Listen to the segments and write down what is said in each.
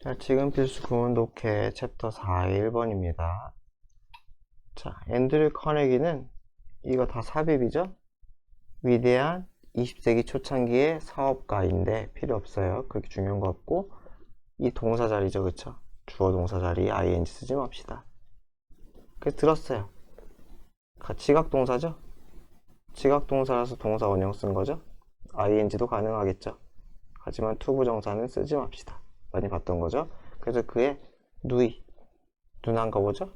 자, 지금 필수 구문 독해 챕터 4의 1번입니다. 자, 앤드류 커네기는 이거 다 삽입이죠? 위대한 20세기 초창기의 사업가인데 필요 없어요. 그렇게 중요한 거 없고 이 동사 자리죠, 그쵸? 주어 동사 자리에 ing 쓰지 맙시다. 그래서 들었어요. 지각 동사죠? 지각 동사라서 동사 원형 쓴 거죠? ing도 가능하겠죠? 하지만 투부정사는 쓰지 맙시다. 많이 봤던 거죠? 그래서 그의 누이, 누나인가 보죠?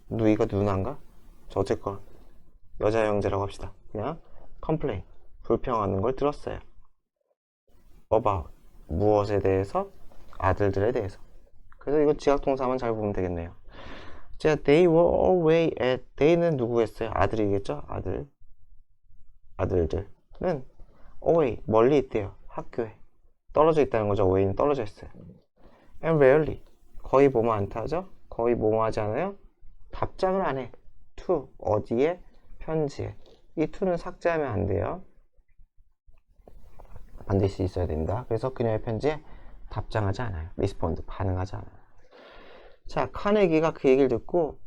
누이가 누나인가? 저 어쨌건 여자 형제라고 합시다. 그냥 complain, 불평하는 걸 들었어요. about, 무엇에 대해서? 아들들에 대해서. 그래서 이거 지각동사만 잘 보면 되겠네요. 자, they were away at, they는 누구겠어요? 아들이겠죠? 아들들은 away, 멀리 있대요. 학교에. 떨어져 있다는 거죠. away는 떨어져 있어요. and rarely, 거의 뭐뭐 않다 하죠? 거의 뭐뭐 하지 않아요? 답장을 안 해. to, 어디에? 편지에. 이 to는 삭제하면 안 돼요. 반드시 있어야 됩니다. 그래서 그녀의 편지에 답장하지 않아요. respond, 반응하지 않아요. 자, 카네기가 그 얘기를 듣고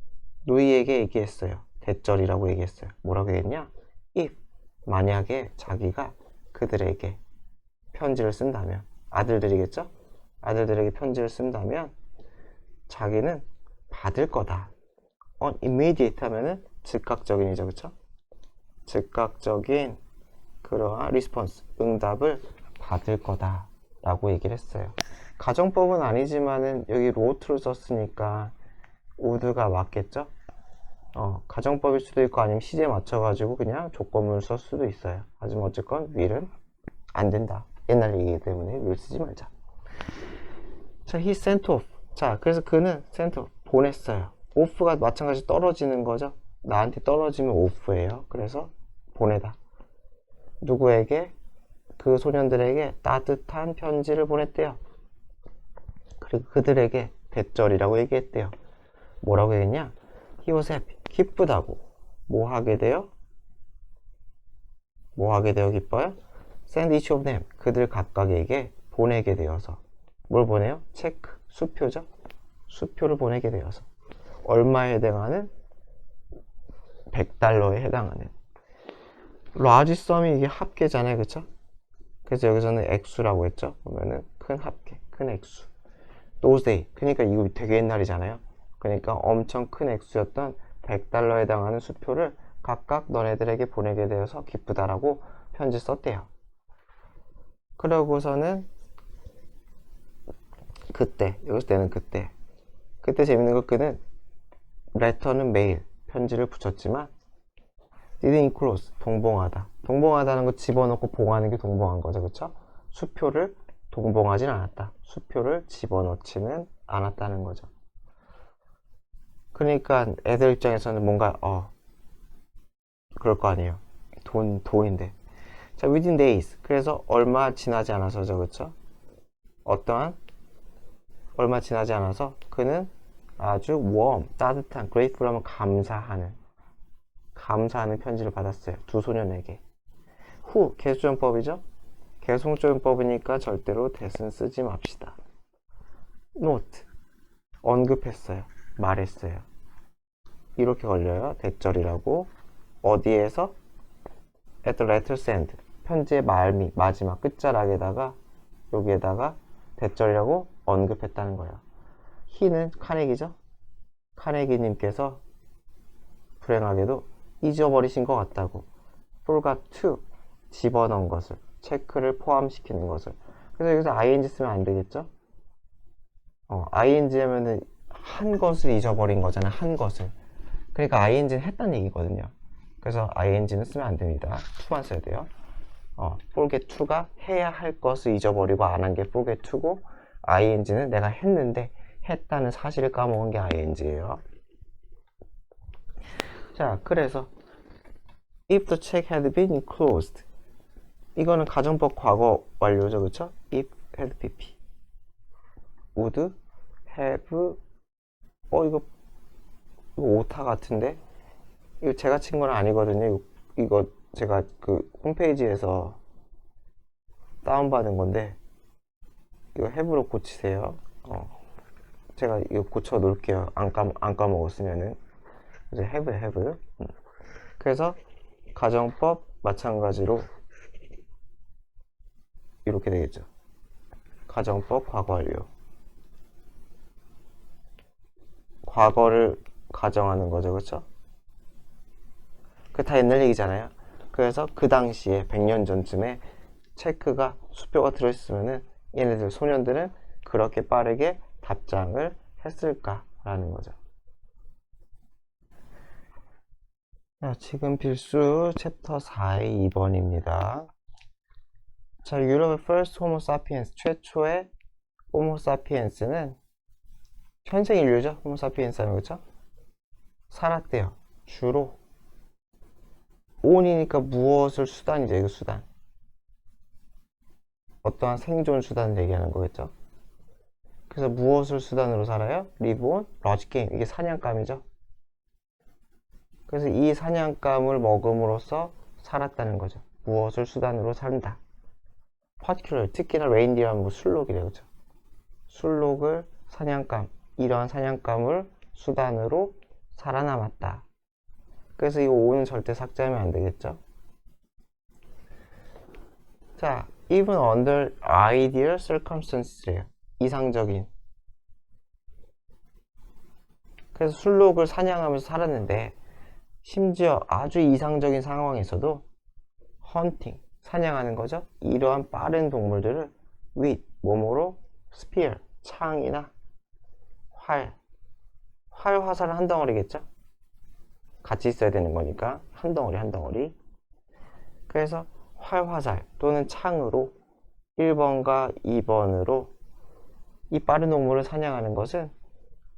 누이에게 얘기했어요. 대절이라고 얘기했어요. 뭐라고 얘기했냐? if, 만약에 자기가 그들에게 편지를 쓴다면, 아들들이겠죠? 아들들에게 편지를 쓴다면 자기는 받을 거다. immediate 하면은 즉각적인이죠, 그쵸? 즉각적인 그러한 response, 응답을 받을 거다 라고 얘기를 했어요. 가정법은 아니지만은 여기 wrote를 썼으니까 would가 맞겠죠? 가정법일 수도 있고 아니면 시제 맞춰가지고 그냥 조건문을 쓸 수도 있어요. 하지만 어쨌건 will은 안 된다. 옛날 얘기이기 때문에 will 쓰지 말자. 자, he sent off. 자, 그래서 그는 sent off, 보냈어요. off가 마찬가지 떨어지는 거죠. 나한테 떨어지면 off예요. 그래서 보내다. 누구에게? 그 소년들에게 따뜻한 편지를 보냈대요. 그리고 그들에게 대절이라고 얘기했대요. 뭐라고 했냐? He was happy. 기쁘다고. 뭐 하게 돼요? 뭐 하게 되어 기뻐요? Send each of them. 그들 각각에게 보내게 되어서. 뭘 보내요? 체크. 수표죠? 수표를 보내게 되어서. 얼마에 해당하는? $100에 해당하는. large sum이 이게 합계잖아요. 그쵸? 그래서 여기서는 액수라고 했죠. 보면은 큰 합계, 큰 액수. those day. 그러니까 이거 되게 옛날이잖아요. 그러니까 엄청 큰 액수였던 $100에 해당하는 수표를 각각 너네들에게 보내게 되어서 기쁘다라고 편지 썼대요. 그러고서는 그때, 여기서 때는 그때 재밌는 거 그는 letter는 메일, 편지를 붙였지만 didn't enclose, 동봉하다. 동봉하다는 거 집어넣고 봉하는 게 동봉한 거죠. 그쵸? 수표를 동봉하진 않았다. 수표를 집어넣지는 않았다는 거죠. 그러니까 애들 입장에서는 뭔가 그럴 거 아니에요. 돈인데. 자, within days. 그래서 얼마 지나지 않아서죠. 그쵸? 어떠한 얼마 지나지 않아서 그는 아주 warm, 따뜻한, grateful 하면 감사하는 편지를 받았어요. 두 소년에게. who, 개수정법이죠? 개송조용법이니까 절대로 that은 쓰지 맙시다. note, 언급했어요. 말했어요. 이렇게 걸려요. 대절이라고. 어디에서? at the letter's end. 편지의 마지막 끝자락에다가 여기에다가 대절이라고 언급했다는 거예요. he는 카네기죠? 카네기님께서 불행하게도 잊어버리신 것 같다고. forgot to, 집어넣은 것을, 체크를 포함시키는 것을. 그래서 여기서 ing 쓰면 안 되겠죠? ing 하면은 한 것을 잊어버린 거잖아. 한 것을. 그러니까 ing는 했다는 얘기거든요. 그래서 ing는 쓰면 안 됩니다. to만 써야 돼요. forget to가 해야 할 것을 잊어버리고 안 한 게 forget to고, ing는 내가 했는데 했다는 사실을 까먹은 게 ing예요. 자, 그래서 if the check had been enclosed, 이거는 가정법 과거 완료죠. 그쵸? if had pp would have 이거 오타 같은데? 이거 제가 친 건 아니거든요. 이거 제가 그 홈페이지에서 다운받은 건데 이거 have로 고치세요. 제가 이거 고쳐 놓을게요. 안 까먹었으면은. 이제 have. 그래서 가정법 마찬가지로 이렇게 되겠죠. 가정법 과거 완료. 과거를 가정하는 거죠. 그쵸? 그 다 옛날 얘기잖아요. 그래서 그 당시에 100년 전쯤에 체크가 수표가 들어있으면은 얘네들 소년들은 그렇게 빠르게 답장을 했을까라는 거죠. 자, 지금 필수 챕터 4의 2번입니다. 자, 유럽의 first homo sapiens, 최초의 호모 사피엔스는 현생 인류죠. 호모 사피엔스 하면 그쵸? 살았대요. 주로 온이니까 무엇을 수단이죠. 이거 수단. 어떠한 생존 수단을 얘기하는 거겠죠. 그래서 무엇을 수단으로 살아요? 리브 온 러지 게임. 이게 사냥감이죠. 그래서 이 사냥감을 먹음으로써 살았다는 거죠. 무엇을 수단으로 산다. particular, 특히나 레인디어 하면 뭐 술록이래요. 그죠? 술록을 사냥감, 이러한 사냥감을 수단으로 살아남았다. 그래서 이거 5는 절대 삭제하면 안 되겠죠? 자, even under ideal circumstances래요. 이상적인. 그래서 술록을 사냥하면서 살았는데, 심지어 아주 이상적인 상황에서도 헌팅, 사냥하는 거죠. 이러한 빠른 동물들을 with, 몸으로 spear, 창이나 활, 화살은 한 덩어리겠죠. 같이 있어야 되는 거니까 한 덩어리. 그래서 활화살 또는 창으로 1번과 2번으로 이 빠른 동물을 사냥하는 것은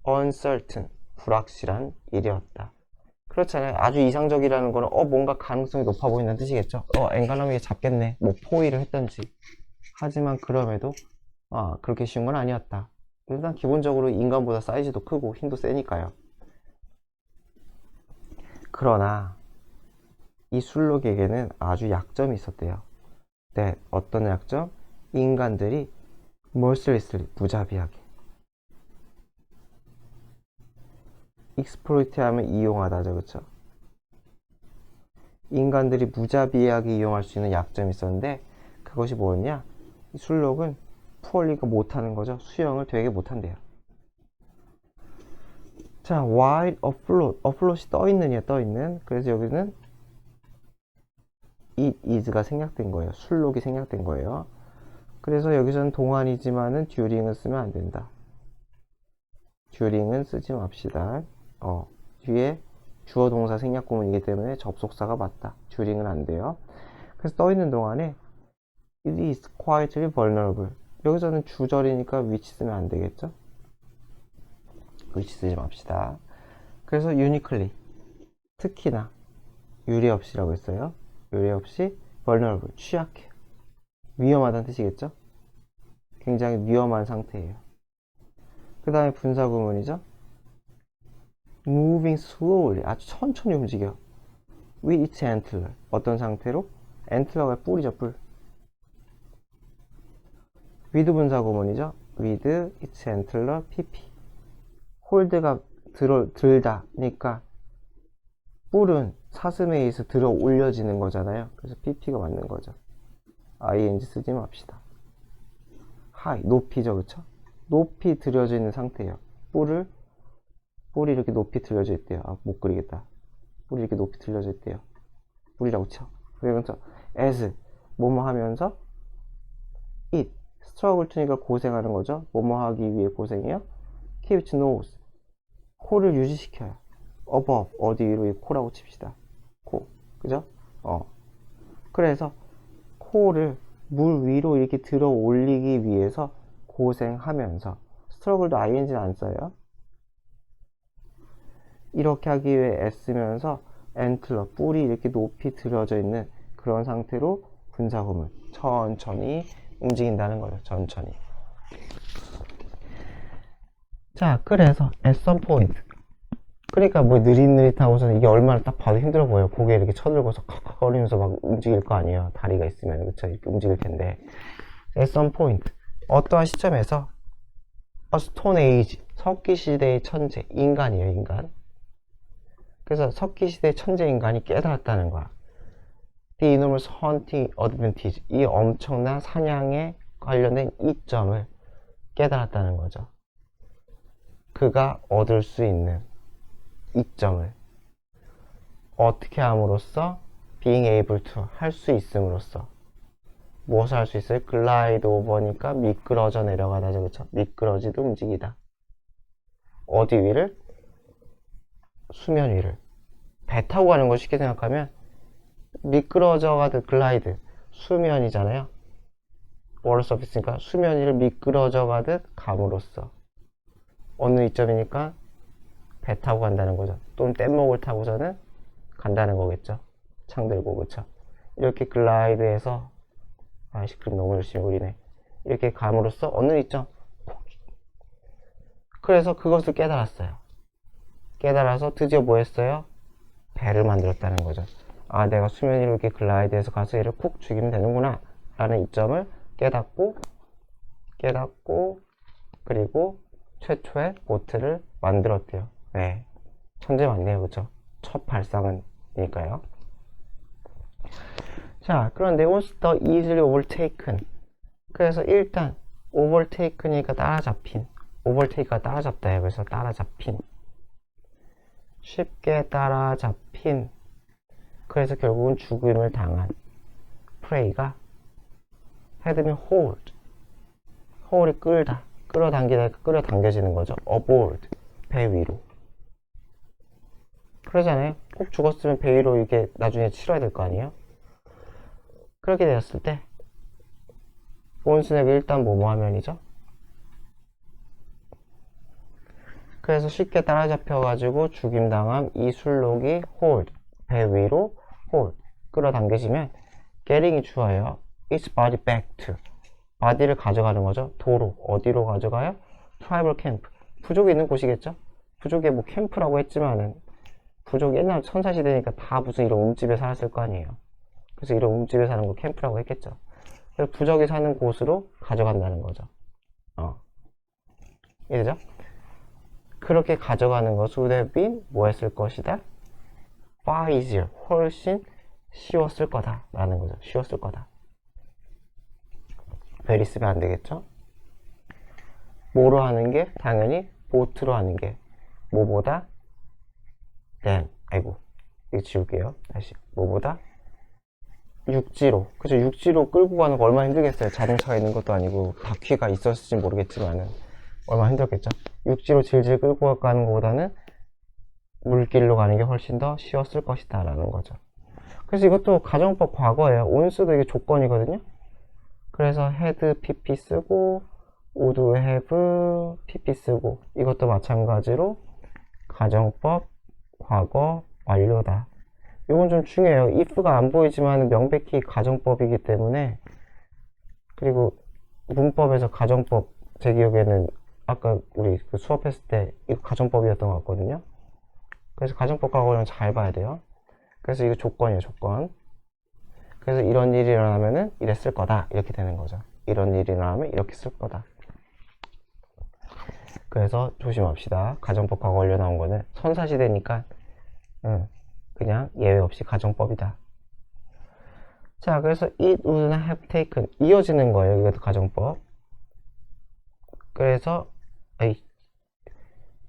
uncertain, 불확실한 일이었다. 그렇잖아요. 아주 이상적이라는 거는 뭔가 가능성이 높아 보인다는 뜻이겠죠. 엔갈라미에 잡겠네. 뭐 포위를 했던지. 하지만 그럼에도 그렇게 쉬운 건 아니었다. 일단 기본적으로 인간보다 사이즈도 크고 힘도 세니까요. 그러나 이 술록에게는 아주 약점이 있었대요. 네, 어떤 약점? 인간들이 mercilessly, 무자비하게, exploit 하면 이용하다죠. 그쵸? 인간들이 무자비하게 이용할 수 있는 약점이 있었는데 그것이 뭐였냐? 이 술록은 푸얼리가 못하는 거죠. 수영을 되게 못한대요. 자, while afloat이 떠있느냐, 떠있는. 그래서 여기는 it is가 생략된 거예요. 술록이 생략된 거예요. 그래서 여기서는 동안이지만은 during은 쓰면 안 된다. during은 쓰지 맙시다. 뒤에 주어 동사 생략 구문이기 때문에 접속사가 맞다. during은 안 돼요. 그래서 떠있는 동안에 it is quietly vulnerable. 여기서는 주절이니까 which 쓰면 안 되겠죠? which 쓰지 맙시다. 그래서 uniquely, 특히나 유례없이라고 했어요. 유례없이 vulnerable, 취약해. 위험하다는 뜻이겠죠? 굉장히 위험한 상태예요. 그 다음에 분사구문이죠. moving slowly, 아주 천천히 움직여. with its antler, 어떤 상태로? antler가 뿔이죠, 뿔. with 분사구문이죠. with its antler, pp. 홀드가 들다니까 뿔은 사슴에 의해서 들어 올려지는 거잖아요. 그래서 pp가 맞는 거죠. ing 쓰지 맙시다. high, 높이죠. 그쵸? 높이 들여져 있는 상태예요. 뿔이 이렇게 높이 들려져 있대요. 못 그리겠다. 뿔이 이렇게 높이 들려져 있대요. 뿔이라고 쳐. 그러면서 as, 뭐뭐 하면서 it, struggle to니까 고생하는 거죠. 뭐뭐 하기 위해 고생이요. keep its nose, 코를 유지시켜요. above, 어디 위로, 이 코라고 칩시다. 코, 그죠? 그래서 코를 물 위로 이렇게 들어 올리기 위해서 고생하면서, struggle도 ing는 안 써요. 이렇게 하기 위해 애쓰면서 antler, 뿔이 이렇게 높이 들어져 있는 그런 상태로 분사구문, 천천히 움직인다는 거죠. 천천히. 자, 그래서 at some point, 그러니까 뭐 느릿느릿하고서는 이게 얼마나 딱 봐도 힘들어 보여요. 고개 이렇게 쳐들고서 칵칵거리면서 막 움직일 거 아니에요. 다리가 있으면. 그쵸? 이렇게 움직일 텐데 at some point, 어떠한 시점에서 스톤 에이지, 석기시대의 천재, 인간이에요, 인간. 그래서 석기시대의 천재 인간이 깨달았다는 거야. The enormous hunting advantage, 이 엄청난 사냥에 관련된 이점을 깨달았다는 거죠. 그가 얻을 수 있는 이점을 어떻게 함으로써 being able to, 할 수 있음으로써. 무엇을 할 수 있어요? 글라이드 오버니까 미끄러져 내려가다죠, 그쵸? 미끄러지도 움직이다. 어디 위를? 수면 위를. 배 타고 가는 걸 쉽게 생각하면 미끄러져 가듯 글라이드, 수면이잖아요. 워터 서피스니까 수면 위를 미끄러져 가듯 감으로써 어느 이점이니까 배 타고 간다는 거죠. 또는 뗏목을 타고서는 간다는 거겠죠. 창 들고, 그쵸? 이렇게 글라이드해서 아이스크림 너무 열심히 우리네. 이렇게 감으로써 어느 이점? 그래서 그것을 깨달았어요. 깨달아서 드디어 뭐 했어요? 배를 만들었다는 거죠. 아, 내가 수면 위로 이렇게 글라이드해서 가서 얘를 콕 죽이면 되는구나 라는 이점을 깨닫고 그리고 최초의 보트를 만들었대요. 네, 천재 맞네요, 그쵸? 첫 발상은니까요. 자, 그런데 was the easily overtaken. 그래서 일단 overtaken이니까 따라잡힌, overtake가 따라잡다예요. 그래서 따라잡힌, 쉽게 따라잡힌, 그래서 결국은 죽음을 당한 prey가 헤드면 hold, hold이 끌다, 끌어당기다, 끌어당겨지는 거죠. aboard, 배 위로. 그러잖아요. 꼭 죽었으면 배 위로 이게 나중에 치러야 될 거 아니에요? 그렇게 되었을 때 온스넥이 일단 뭐뭐 하면이죠? 그래서 쉽게 따라잡혀가지고 죽임당함 이 술록이 hold, 배 위로 hold, 끌어당겨지면 getting이 주어요. its body back to, body를 가져가는 거죠. 도로, 어디로 가져가요? tribal camp, 부족이 있는 곳이겠죠. 부족에 뭐 캠프라고 했지만은 부족 옛날 천사시대니까 다 무슨 이런 움집에 살았을 거 아니에요. 그래서 이런 움집에 사는 거 캠프라고 했겠죠. 그래서 부족이 사는 곳으로 가져간다는 거죠. 이해되죠? 그렇게 가져가는 것은 would have been 뭐 했을 것이다? far easier, 훨씬 쉬웠을 거다 라는 거죠. 쉬웠을 거다. very 쓰면 안 되겠죠? 뭐로 하는 게? 당연히 보트로 하는 게 뭐보다? than, 아이고 이거 지울게요. 다시 뭐보다? 육지로. 그죠? 육지로 끌고 가는 거 얼마나 힘들겠어요. 자동차가 있는 것도 아니고 바퀴가 있었을지 모르겠지만은 얼마나 힘들겠죠. 육지로 질질 끌고 가는 것보다는 물길로 가는 게 훨씬 더 쉬웠을 것이다 라는 거죠. 그래서 이것도 가정법 과거예요. 온수도 이게 조건이거든요. 그래서 had pp 쓰고 would have pp 쓰고 이것도 마찬가지로 가정법 과거 완료다. 이건 좀 중요해요. if가 안 보이지만 명백히 가정법이기 때문에. 그리고 문법에서 가정법, 제 기억에는 아까 우리 그 수업했을 때 이거 가정법이었던 것 같거든요. 그래서 가정법 과거는 잘 봐야 돼요. 그래서 이거 조건이에요, 조건. 그래서 이런 일이 일어나면은 이랬을 거다 이렇게 되는 거죠. 이런 일이 일어나면 이렇게 쓸 거다. 그래서 조심합시다. 가정법 과거 완료 나온 거는 선사시대니까 그냥 예외 없이 가정법이다. 자, 그래서 it would have taken 이어지는 거예요. 이것도 가정법. 그래서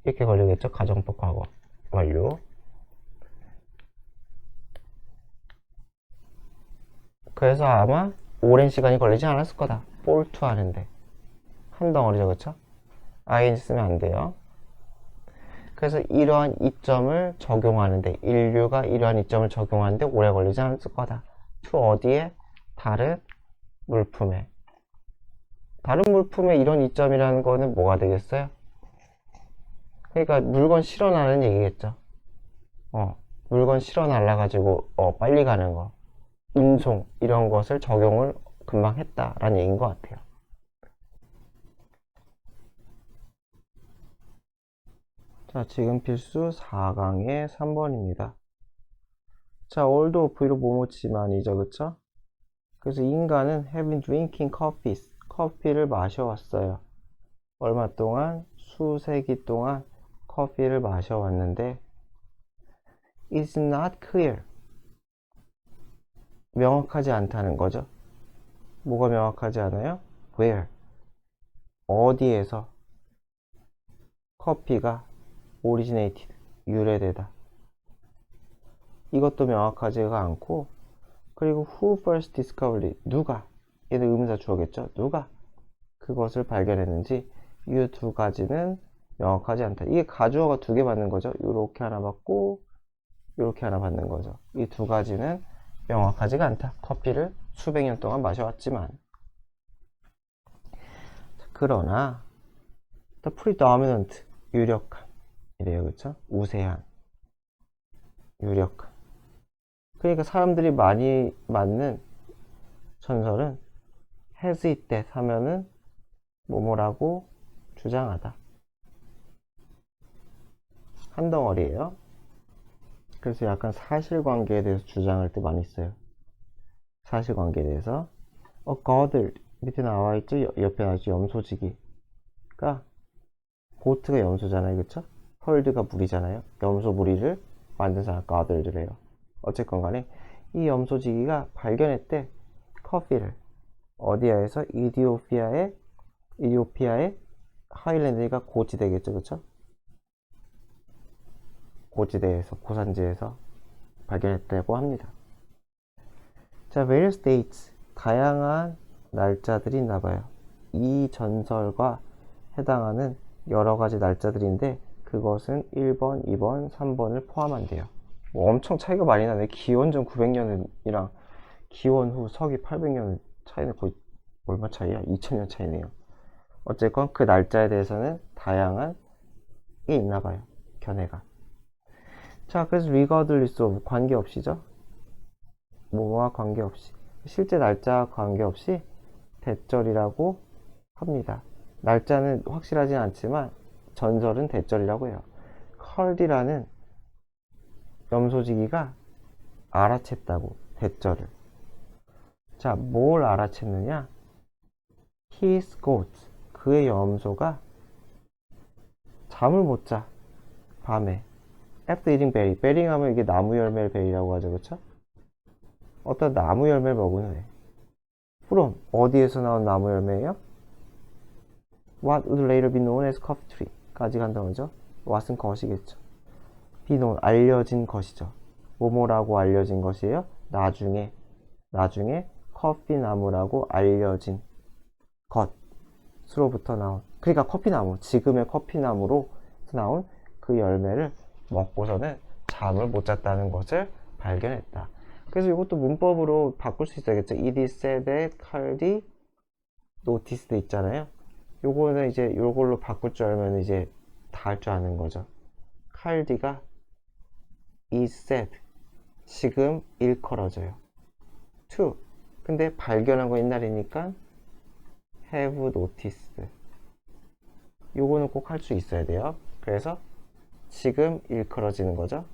이렇게 걸리겠죠. 가정법 과거 완료. 그래서 아마 오랜 시간이 걸리지 않았을 거다. fall to 하는데 한 덩어리죠, 그쵸? ing 쓰면 안 돼요. 그래서 이러한 이점을 적용하는데, 인류가 이러한 이점을 적용하는데 오래 걸리지 않았을 거다. to 어디에? 다른 물품에. 다른 물품에 이런 이점이라는 거는 뭐가 되겠어요? 그러니까 물건 실어 나는 얘기겠죠. 물건 실어 날라가지고 빨리 가는 거, 운송 이런 것을 적용을 금방 했다라는 얘기인 것 같아요. 자, 지금 필수 4강의 3번입니다. 자, all도 V로 뭐뭐지만이죠, 그쵸? 그래서 인간은 have been drinking coffees, 커피를 마셔왔어요. 얼마 동안? 수세기 동안 커피를 마셔왔는데 It's not clear. 명확하지 않다는 거죠. 뭐가 명확하지 않아요? Where? 어디에서 커피가 originated, 유래되다. 이것도 명확하지가 않고, 그리고 who first discovered it, 누가, 얘는 의문사 주어겠죠. 누가 그것을 발견했는지, 이 두 가지는 명확하지 않다. 이게 가주어가 두 개 받는 거죠. 이렇게 하나 받고 이렇게 하나 받는 거죠. 이 두 가지는 명확하지가 않다. 커피를 수백 년 동안 마셔왔지만. 그러나 the predominant, 유력한 이래요. 그쵸? 우세한, 유력한. 그러니까 사람들이 많이 맞는 전설은 has it that 하면은 뭐뭐라고 주장하다. 한 덩어리예요. 그래서 약간 사실관계에 대해서 주장할 때 많이 써요. 사실관계에 대해서. 거들 밑에 나와있죠. 옆에 나와있죠. 염소지기가, 고트가 염소잖아요. 그쵸? 헐드가 물이잖아요. 염소 무리를 만든 사람 거들이래요. 어쨌건 간에 이 염소지기가 발견했대. 커피를 어디야에서? 이디오피아의 하일랜드가 고지대겠죠. 그쵸? 고지대에서, 고산지에서 발견했다고 합니다. 자, various dates, 다양한 날짜들이 있나봐요. 이 전설과 해당하는 여러 가지 날짜들인데 그것은 1번, 2번, 3번을 포함한대요. 뭐 엄청 차이가 많이 나네. 기원 전 900년이랑 기원 후 서기 800년 차이는 거의 얼마 차이야? 2000년 차이네요. 어쨌건 그 날짜에 대해서는 다양한 게 있나봐요. 견해가. 자, 그래서 regardless of, 관계없이죠. 뭐와 관계없이, 실제 날짜와 관계없이 대절이라고 합니다. 날짜는 확실하진 않지만 전설은 대절이라고 해요. 컬디라는 염소지기가 알아챘다고, 대절을. 자, 뭘 알아챘느냐? His goats, 그의 염소가 잠을 못 자, 밤에. After eating berry, 베링 하면 이게 나무 열매를 베리라고 하죠. 그쵸? 어떤 나무 열매를 먹은 후에. from, 어디에서 나온 나무 열매예요? What would later be known as coffee tree 까지 간다고 하죠. what은 것이겠죠. be known, 알려진 것이죠. 뭐뭐라고 알려진 것이에요? 나중에 커피 나무라고 알려진 것으로부터 나온, 그러니까 커피나무, 지금의 커피나무로 나온 그 열매를 먹고서는 잠을 못 잤다는 것을 발견했다. 그래서 이것도 문법으로 바꿀 수 있어야겠죠. It is said that Cardi noticed 있잖아요. 요거는 이제 요걸로 바꿀 줄 알면 이제 다 할 줄 아는 거죠. 칼디가 is said, 지금 일컬어져요. to, 근데 발견한 거 옛날이니까 have noticed. 요거는 꼭 할 수 있어야 돼요. 그래서 지금 일컬어지는 거죠.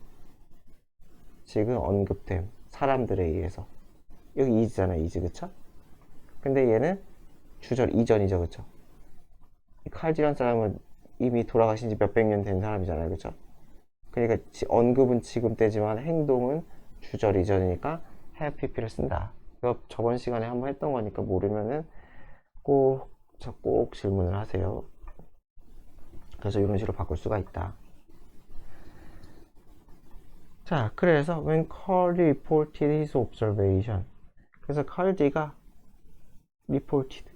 지금 언급됨, 사람들에 의해서. 여기 is잖아, is. 그쵸? 근데 얘는 주절 이전이죠. 그쵸? 이 칼디란 사람은 이미 돌아가신 지 몇백 년 된 사람이잖아요. 그쵸? 그러니까 언급은 지금 때지만 행동은 주절 이전이니까 have pp를 쓴다. 이거 저번 시간에 한번 했던 거니까 모르면은 꼭 질문을 하세요. 그래서 이런 식으로 바꿀 수가 있다. 자, 그래서 when Cardi reported his observation, 그래서 칼디가 reported,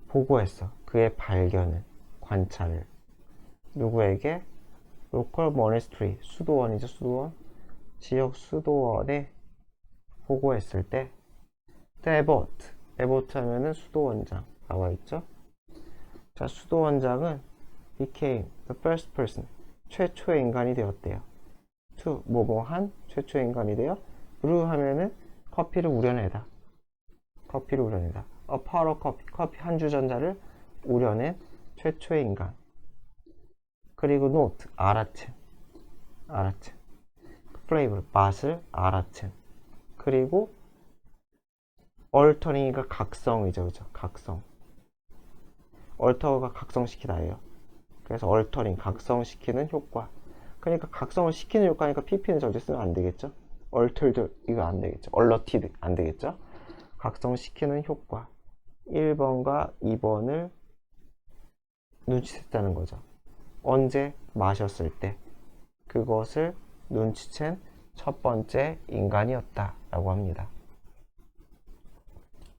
보고했어. 그의 발견을, 관찰을. 누구에게? local monastery, 수도원이죠. 수도원, 지역 수도원에 보고했을 때 the abbot 하면은 수도원장 나와 있죠. 자, 수도원장은 became the first person, 최초의 인간이 되었대요. to, 뭐뭐한 최초의 인간이 되어 brew 하면은 커피를 우려내다. a pot of coffee, 커피 한 주전자를 우려낸 최초의 인간. 그리고 note, 알아챈. flavor, 맛을 알아챈. 그리고 alterning이가 각성이죠. 그죠? 각성. 얼터가 각성시키다예요. 그래서 얼터링, 각성시키는 효과. 그러니까 각성을 시키는 효과니까 pp는 절대 쓰면 안 되겠죠. altered 이거 안 되겠죠. alerted 안 되겠죠. 각성시키는 효과. 1번과 2번을 눈치챘다는 거죠. 언제? 마셨을 때. 그것을 눈치챈 첫 번째 인간이었다 라고 합니다.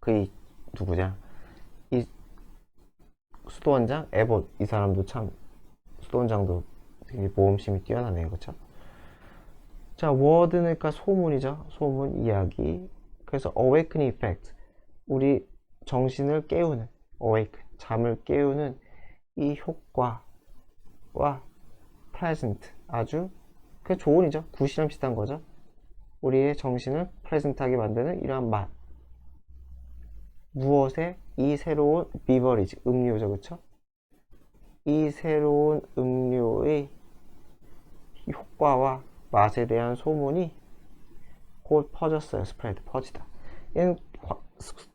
그 누구냐? 이 수도원장 에봇, 이 사람도 참 수도원장도 되게 모험심이 뛰어나네요. 그쵸? 자, 워드니까 소문이죠. 소문, 이야기. 그래서 awakening effect, 우리 정신을 깨우는, awake, 잠을 깨우는 이 효과와 present, 아주 그 조언이죠. 굿이랑 비슷한 거죠. 우리의 정신을 프레젠트하게 만드는 이러한 말. 무엇에? 이 새로운 비버리지, 음료죠. 그쵸? 이 새로운 음료의 효과와 맛에 대한 소문이 곧 퍼졌어요. 스프레드, 퍼지다. 얘는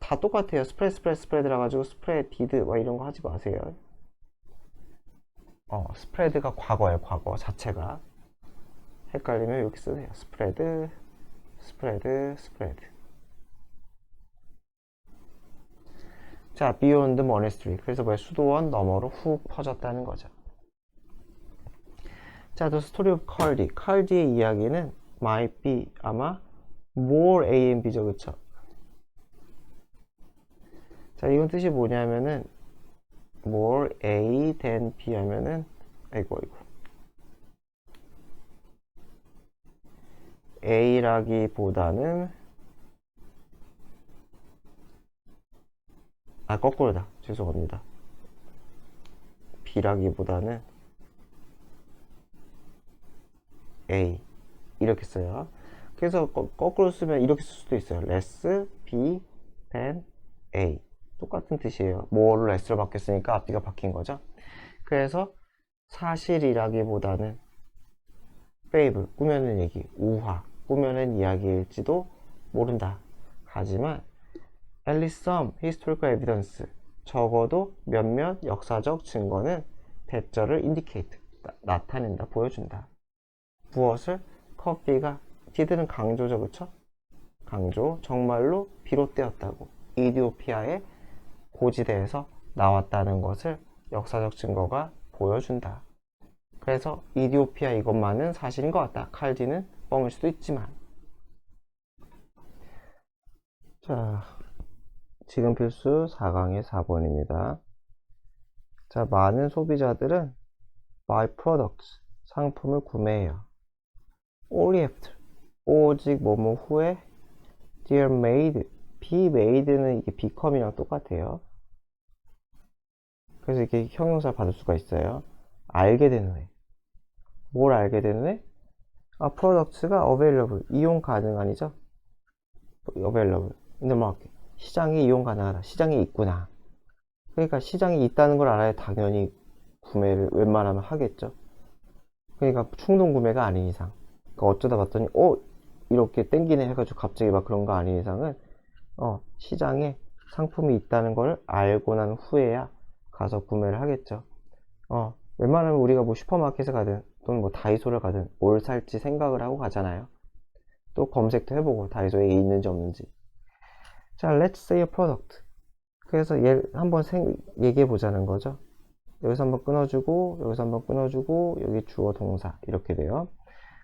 다 똑같아요. 스프레드라 가지고 스프레디드 뭐 이런 거 하지 마세요. 스프레드가 과거예요. 과거 자체가. 헷갈리면 이렇게 쓰세요. 스프레드. 자, beyond monastery. 그래서 뭐야? 수도원 너머로 훅 퍼졌다는 거죠. 자, the story of 칼디. 칼디의 이야기는 might be, 아마 more A and B죠. 그쵸? 자, 이건 뜻이 뭐냐면은 more A than B 하면은 아이고 A라기보다는 거꾸로다. 죄송합니다. B라기보다는 A 이렇게 써요. 그래서 거꾸로 쓰면 이렇게 쓸 수도 있어요. less B than A 똑같은 뜻이에요. more를 less로 바뀌었으니까 앞뒤가 바뀐 거죠. 그래서 사실이라기보다는 fable, 꾸며낸 얘기, 우화, 꾸며낸 이야기일지도 모른다. 하지만 at least some historical evidence, 적어도 몇몇 역사적 증거는 대절을 indicate, 나타낸다, 보여준다. 무엇을? 커피가, did는 강조죠. 그쵸? 강조, 정말로 비롯되었다고, 이디오피아의 고지대에서 나왔다는 것을 역사적 증거가 보여준다. 그래서 이디오피아 이것만은 사실인 것 같다. 칼디는 뻥일 수도 있지만. 자, 지금 필수 4강의 4번입니다. 자, 많은 소비자들은 buy products, 상품을 구매해요. only after, 오직 뭐뭐 후에 they are made, be made는 이게 become이랑 똑같아요. 그래서 이렇게 형용사 받을 수가 있어요. 알게 된 후에. 뭘 알게 된 후에? products가 available, 이용 가능한이죠. available, in the market, 시장에 이용 가능하다. 시장에 있구나. 그러니까 시장에 있다는 걸 알아야 당연히 구매를 웬만하면 하겠죠. 그러니까 충동 구매가 아닌 이상, 그러니까 어쩌다 봤더니 이렇게 땡기네 해가지고 갑자기 막 그런 거 아닌 이상은 시장에 상품이 있다는 걸 알고 난 후에야 가서 구매를 하겠죠. 웬만하면 우리가 뭐 슈퍼마켓에 가든 또는 뭐 다이소를 가든 뭘 살지 생각을 하고 가잖아요. 또 검색도 해보고 다이소에 있는지 없는지. 자, let's say a product. 그래서 한번 얘기해 보자는 거죠. 여기서 한번 끊어주고 여기서 한번 끊어주고 여기 주어 동사 이렇게 돼요.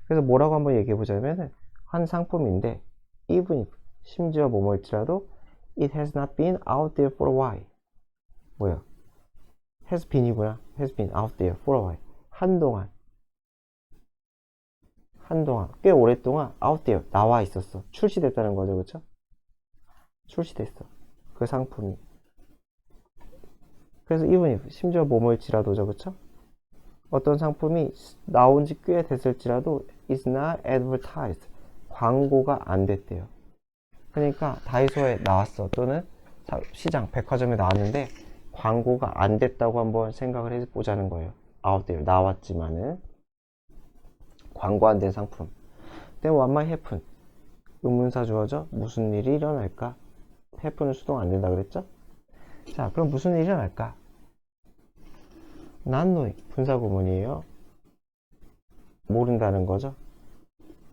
그래서 뭐라고 한번 얘기해 보자면은 한 상품인데 even if, 심지어 뭐뭐일지라도 it has not been out there for a while. 뭐야? has been이구나. has been out there for a while. 한동안 꽤 오랫동안 out there 나와 있었어. 출시됐다는 거죠. 그쵸? 출시됐어. 그 상품이. 그래서 even if, 심지어 뭐뭐일지라도죠. 그쵸? 어떤 상품이 나온 지 꽤 됐을지라도 is not advertised, 광고가 안 됐대요. 그러니까 다이소에 나왔어, 또는 시장, 백화점에 나왔는데 광고가 안 됐다고 한번 생각을 해보자는 거예요. out there, 나왔지만은 광고 안 된 상품. Then what might happen? 의문사 주어죠. 무슨 일이 일어날까? happen은 수동 안 된다 그랬죠? 자, 그럼 무슨 일이 일어날까? not knowing 분사구문이에요. 모른다는 거죠.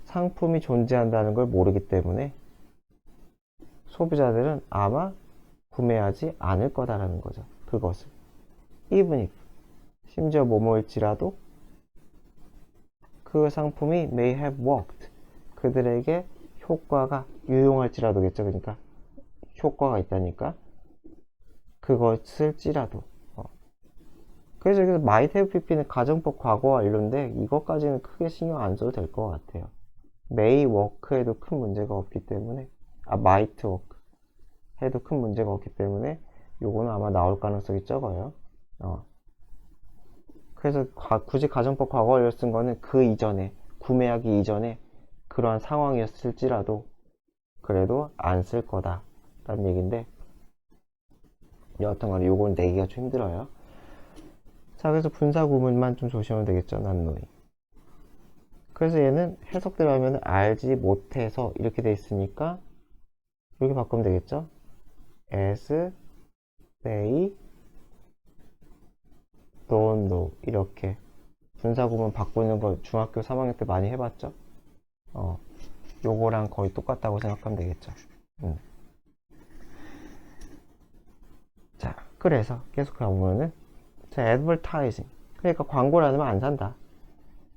상품이 존재한다는 걸 모르기 때문에 소비자들은 아마 구매하지 않을 거다라는 거죠. 그것을. even if 심지어 뭐뭐일지라도 그 상품이 may have worked 그들에게 효과가 유용할지라도겠죠. 그러니까 효과가 있다니까 그것을지라도 그래서 여기서 might have pp는 가정법 과거 완료인데 이것까지는 크게 신경 안 써도 될 것 같아요. may work에도 큰 문제가 없기 때문에 might work 해도 큰 문제가 없기 때문에 요거는 아마 나올 가능성이 적어요. 그래서 굳이 가정법 과거 완료 쓴 거는 그 이전에 구매하기 이전에 그러한 상황이었을지라도 그래도 안 쓸 거다 라는 얘기인데 여하튼간에 요건 내기가 좀 힘들어요. 자, 그래서 분사 구문만 좀 조심하면 되겠죠. not knowing. 그래서 얘는 해석대로 하면 알지 못해서 이렇게 돼 있으니까 이렇게 바꾸면 되겠죠. as they don't know 이렇게 분사 구문 바꾸는 거 중학교 3학년 때 많이 해봤죠. 요거랑 거의 똑같다고 생각하면 되겠죠. 자, 그래서 계속 가보면은 자, advertising 그러니까 광고를 안 하면 안 산다.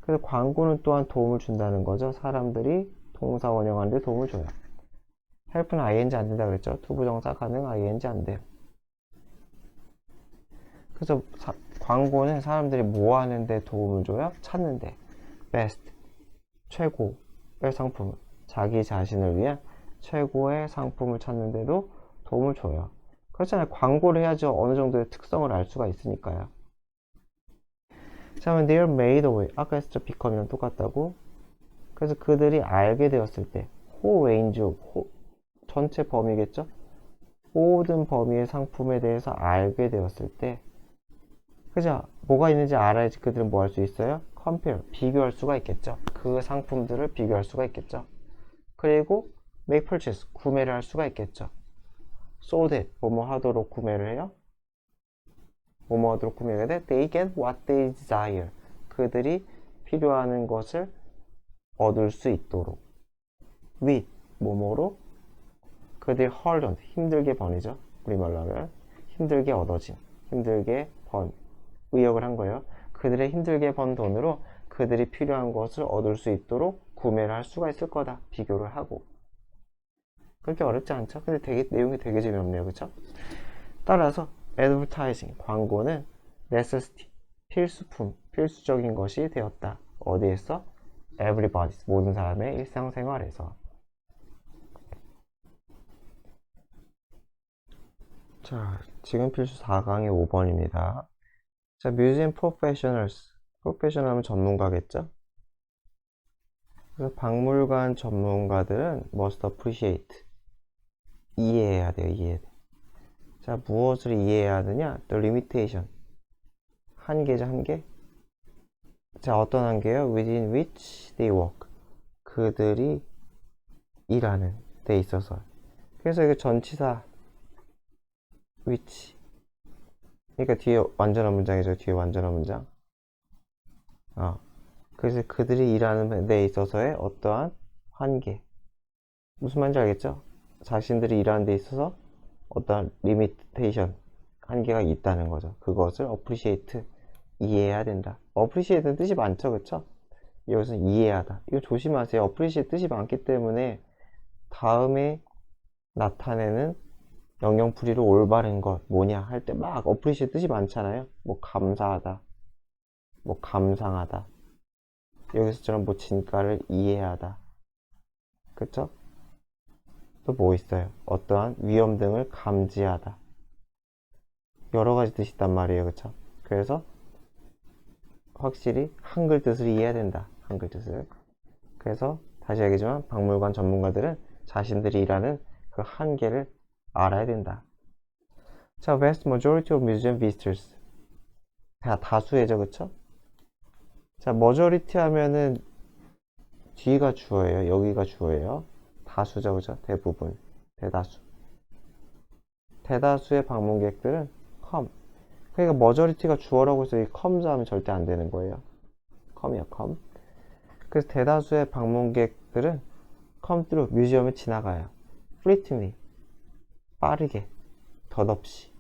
그래서 광고는 또한 도움을 준다는 거죠. 사람들이 동사 원형하는데 도움을 줘요. help는 ing 안 된다 그랬죠. 투부정사 가능 ing 안 돼요. 그래서 광고는 사람들이 뭐 하는데 도움을 줘요? 찾는데 best 최고의 상품 자기 자신을 위한 최고의 상품을 찾는데도 도움을 줘요. 그렇잖아요. 광고를 해야죠. 어느 정도의 특성을 알 수가 있으니까요. 자, 그러면 they're made away 아까 했었죠. become이랑 똑같다고. 그래서 그들이 알게 되었을 때 whole range of 전체 범위겠죠. 모든 범위의 상품에 대해서 알게 되었을 때 그죠? 뭐가 있는지 알아야지 그들은 뭐 할 수 있어요? compare, 비교할 수가 있겠죠. 그 상품들을 비교할 수가 있겠죠. 그리고 make purchase, 구매를 할 수가 있겠죠. so that, 뭐뭐 하도록 구매를 해요? 뭐뭐 하도록 구매가 돼? They get what they desire. 그들이 필요하는 것을 얻을 수 있도록. with, 뭐뭐로? 그들이 hard, 힘들게 번이죠. 우리말로 하면. 힘들게 얻어진, 힘들게 번. 의역을 한 거예요. 그들의 힘들게 번 돈으로 그들이 필요한 것을 얻을 수 있도록 구매를 할 수가 있을 거다. 비교를 하고. 그렇게 어렵지 않죠? 근데 내용이 되게 재미없네요. 그쵸? 따라서 advertising, 광고는 necessity, 필수품, 필수적인 것이 되었다. 어디에서? everybody, 모든 사람의 일상생활에서. 자, 지금 필수 4강의 5번입니다. 자, museum professionals. 프로페셔널 하면 전문가겠죠? 그래서 박물관 전문가들은 must appreciate. 이해해야 돼요, 이해해. 자, 무엇을 이해해야 하느냐? The limitation. 한계죠, 한계? 자, 어떤 한계요? within which they work. 그들이 일하는 데 있어서. 그래서 이거 전치사 which. 그러니까 뒤에 완전한 문장이죠. 뒤에 완전한 문장. 그래서 그들이 일하는 데 있어서의 어떠한 한계. 무슨 말인지 알겠죠? 자신들이 일하는 데 있어서 어떠한 리미테이션, 한계가 있다는 거죠. 그것을 appreciate, 이해해야 된다. appreciate는 뜻이 많죠, 그쵸? 여기서는 이해하다. 이거 조심하세요. appreciate 뜻이 많기 때문에 다음에 나타내는 영영풀이로 올바른 것 뭐냐 할 때 막 appreciate 뜻이 많잖아요. 뭐 감사하다, 뭐 감상하다. 여기서처럼 뭐 진가를 이해하다. 그쵸? 또 뭐 있어요? 어떠한 위험 등을 감지하다. 여러 가지 뜻이 있단 말이에요. 그쵸? 그래서 확실히 한글 뜻을 이해해야 된다. 한글 뜻을. 그래서 다시 얘기하지만 박물관 전문가들은 자신들이 일하는 그 한계를 알아야 된다. 자, vast majority of museum visitors. 다수애죠, 그쵸? 자, majority 하면은 뒤가 주어예요. 여기가 주어예요. 다수죠, 그죠? 대부분, 대다수. 대다수의 방문객들은 come. 그러니까 머저리티가 주어라고 해서 이 comes 하면 절대 안 되는 거예요. come이야, come. 그래서 대다수의 방문객들은 come through 뮤지엄을 지나가요. fleetly, 빠르게, 덧없이.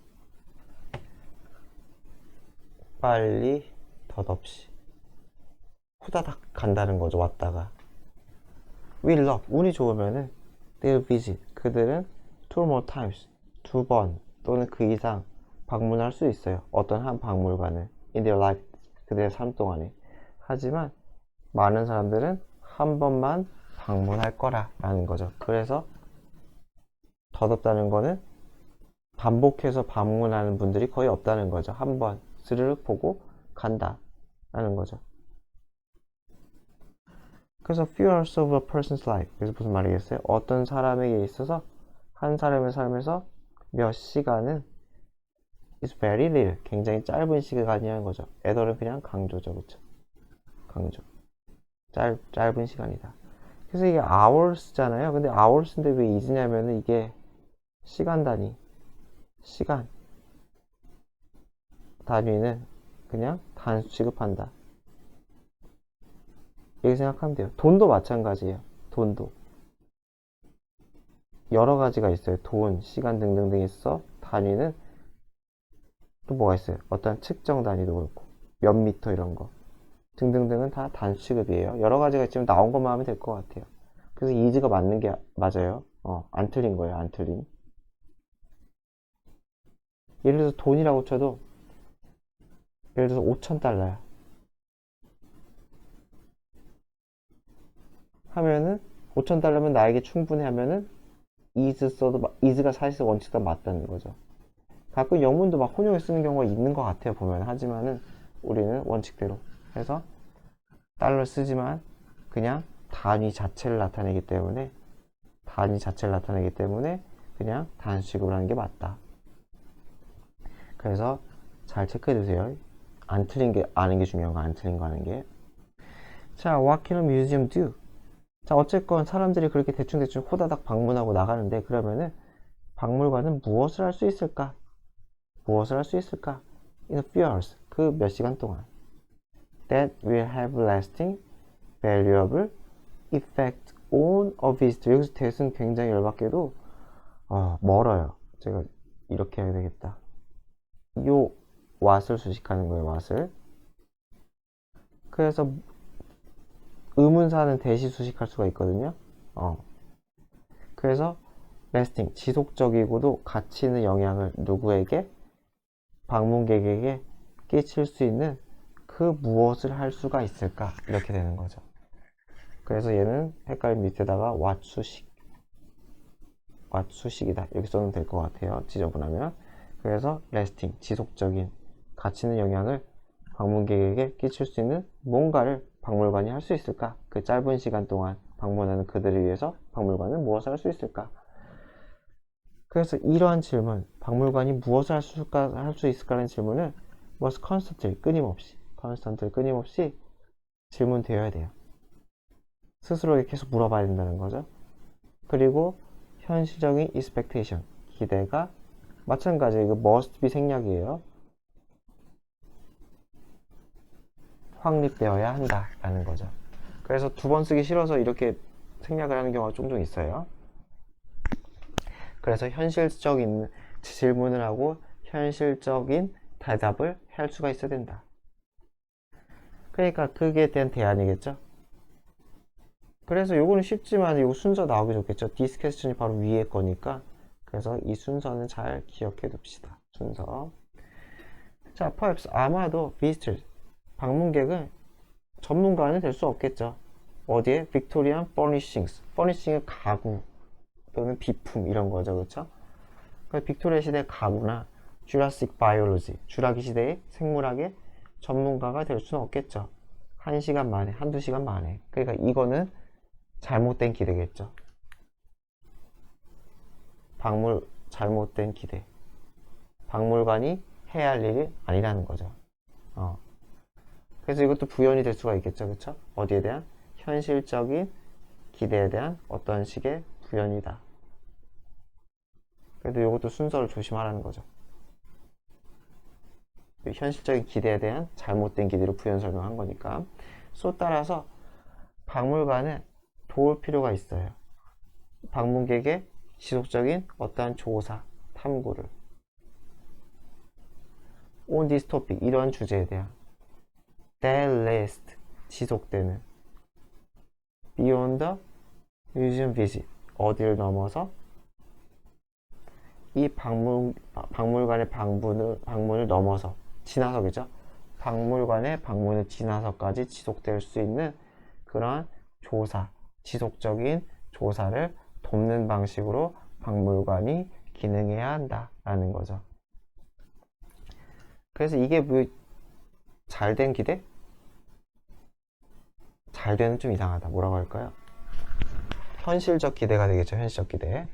빨리, 덧없이. 후다닥 간다는 거죠, 왔다가. with luck, 운이 좋으면은 they'll visit, 그들은 two more times, 2번 또는 그 이상 방문할 수 있어요. 어떤 한 박물관을 in their life, 그들의 삶 동안에. 하지만 많은 사람들은 한 번만 방문할 거라는 거죠. 그래서 덧없다는 거는 반복해서 방문하는 분들이 거의 없다는 거죠. 한 번 스르륵 보고 간다 라는 거죠. 그래서 few hours of a person's life, 그래서 무슨 말이겠어요? 어떤 사람에게 있어서 한 사람의 삶에서 몇 시간은 is very little, 굉장히 짧은 시간이라는 거죠. 애들은 그냥 강조죠, 그렇죠? 강조. 짧은 시간이다. 그래서 이게 hours잖아요. 근데 hours인데 왜 is냐면은 이게 시간 단위, 시간 단위는 그냥 단수 취급한다. 이렇게 생각하면 돼요. 돈도 마찬가지예요. 돈도 여러 가지가 있어요. 돈, 시간 등등등 있어. 단위는 또 뭐가 있어요? 어떤 측정 단위도 그렇고 몇 미터 이런 거 등등등은 다 단수 취급이에요. 여러 가지가 있지만 나온 것만 하면 될 것 같아요. 그래서 이즈가 맞는 게 맞아요. 안 틀린 거예요. 안 틀린. 예를 들어서 돈이라고 쳐도 예를 들어서 5,000달러야 하면은 5,000달러면 나에게 충분해 하면은 is 써도 is가 사실 원칙과 맞다는 거죠. 가끔 영문도 막 혼용해 쓰는 경우가 있는 것 같아요. 보면. 하지만은 우리는 원칙대로 해서 달러 쓰지만 그냥 단위 자체를 나타내기 때문에 그냥 단수식으로 하는 게 맞다. 그래서 잘 체크해 두세요. 안 틀린 게 아는 게 중요한 거, 안 틀린 거 아는 게. 자, what can a museum do? 자, 어쨌건 사람들이 그렇게 대충대충 호다닥 방문하고 나가는데 그러면은 박물관은 무엇을 할 수 있을까? In a few hours, 그 몇 시간 동안. That will have lasting, valuable effect on a visitor. 여기서 that은 굉장히 열받게도 멀어요. 제가 이렇게 해야 되겠다. 요 what을 수식하는 거예요. what을. 그래서 의문사는 대시 수식할 수가 있거든요. 그래서 lasting, 지속적이고도 가치 있는 영향을 누구에게? 방문객에게 끼칠 수 있는 그 무엇을 할 수가 있을까? 이렇게 되는 거죠. 그래서 얘는 헷갈림 밑에다가 what 수식이다. 이렇게 써도 될 것 같아요. 지저분하면. 그래서 lasting, 지속적인 가치 있는 영향을 방문객에게 끼칠 수 있는 뭔가를 박물관이 할 수 있을까? 그 짧은 시간 동안 방문하는 그들을 위해서 박물관은 무엇을 할 수 있을까? 그래서 이러한 질문, 박물관이 무엇을 할 수 있을까라는 질문을 must constantly, 끊임없이 질문되어야 돼요. 스스로에게 계속 물어봐야 된다는 거죠. 그리고 현실적인 expectation, 기대가 마찬가지예요. 이거 must be 생략이에요. 확립되어야 한다라는 거죠. 그래서 두 번 쓰기 싫어서 이렇게 생략을 하는 경우가 종종 있어요. 그래서 현실적인 질문을 하고 현실적인 대답을 할 수가 있어야 된다. 그러니까 그게 대한 대안이겠죠. 그래서 요거는 쉽지만 요 순서 나오기 좋겠죠. This question이 바로 위에 거니까. 그래서 이 순서는 잘 기억해 둡시다. 순서. 자, perhaps 아마도 visitors, 방문객은 전문가는 될 수 없겠죠. 어디에? Victorian furnishings. furnishing은 가구 또는 비품 이런 거죠. 그렇죠? 그러니까 빅토리아 시대 가구나 주라식 바이올로지, 주라기 시대의 생물학의 전문가가 될 수는 없겠죠. 한 시간 만에, 한두 시간 만에. 그러니까 이거는 잘못된 기대겠죠. 잘못된 기대. 박물관이 해야 할 일이 아니라는 거죠. 그래서 이것도 부연이 될 수가 있겠죠. 그렇죠? 어디에 대한? 현실적인 기대에 대한 어떤 식의 부연이다. 그래도 이것도 순서를 조심하라는 거죠. 현실적인 기대에 대한 잘못된 기대로 부연 설명한 거니까. 소 따라서 박물관에 도울 필요가 있어요. 방문객의 지속적인 어떠한 조사, 탐구를 on this topic, 이러한 주제에 대한 that last, 지속되는 beyond the museum visit, 어디를 넘어서 이 박물관의 방문을 넘어서, 지나서겠죠? 박물관의 방문을 지나서까지 지속될 수 있는 그러한 조사, 지속적인 조사를 돕는 방식으로 박물관이 기능해야 한다라는 거죠. 그래서 이게 뭐 잘된 기대? 잘되는 좀 이상하다. 뭐라고 할까요? 현실적 기대가 되겠죠. 현실적 기대.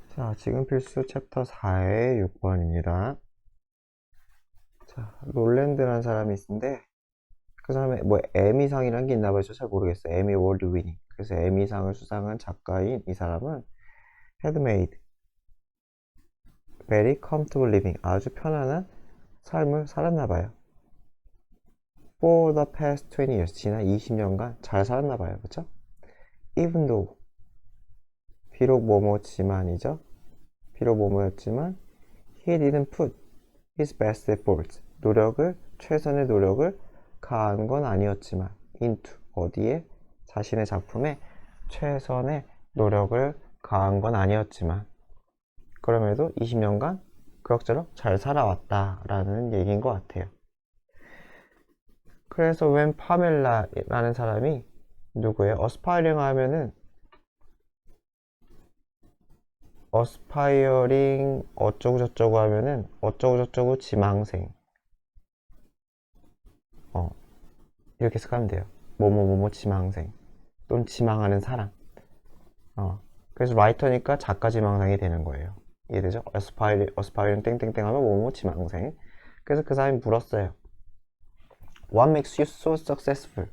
자, 지금 필수 챕터 4의 6번입니다. 자, 롤랜드라는 사람이 있는데 그 사람의 뭐 에미상이라는 게 있나 봐요. 잘 모르겠어요. 에미 월드 위닝. 그래서 에미상을 수상한 작가인 이 사람은 had made very comfortable living, 아주 편안한 삶을 살았나 봐요. For the past 20 years, 지난 20년간 잘 살았나 봐요. 그쵸? Even though, 비록 뭐뭐지만이죠. 비록 뭐뭐였지만 he didn't put his best efforts, 최선의 노력을 가한 건 아니었지만 into, 어디에? 자신의 작품에 최선의 노력을 가한 건 아니었지만 그럼에도 20년간 그럭저럭 잘 살아왔다라는 얘기인 것 같아요. 그래서 웬 파멜라라는 사람이 누구예요? 어스파이링 하면은 어스파이어링 어쩌고저쩌고 하면은 어쩌고저쩌고 지망생 이렇게 해석하면 돼요. 뭐뭐뭐뭐 지망생 또는 지망하는 사람. 그래서 라이터니까 작가 지망생이 되는 거예요. 이해되죠? 어스파이링 땡땡땡 하면 뭐뭐 지망생. 그래서 그 사람이 물었어요. What makes you so successful?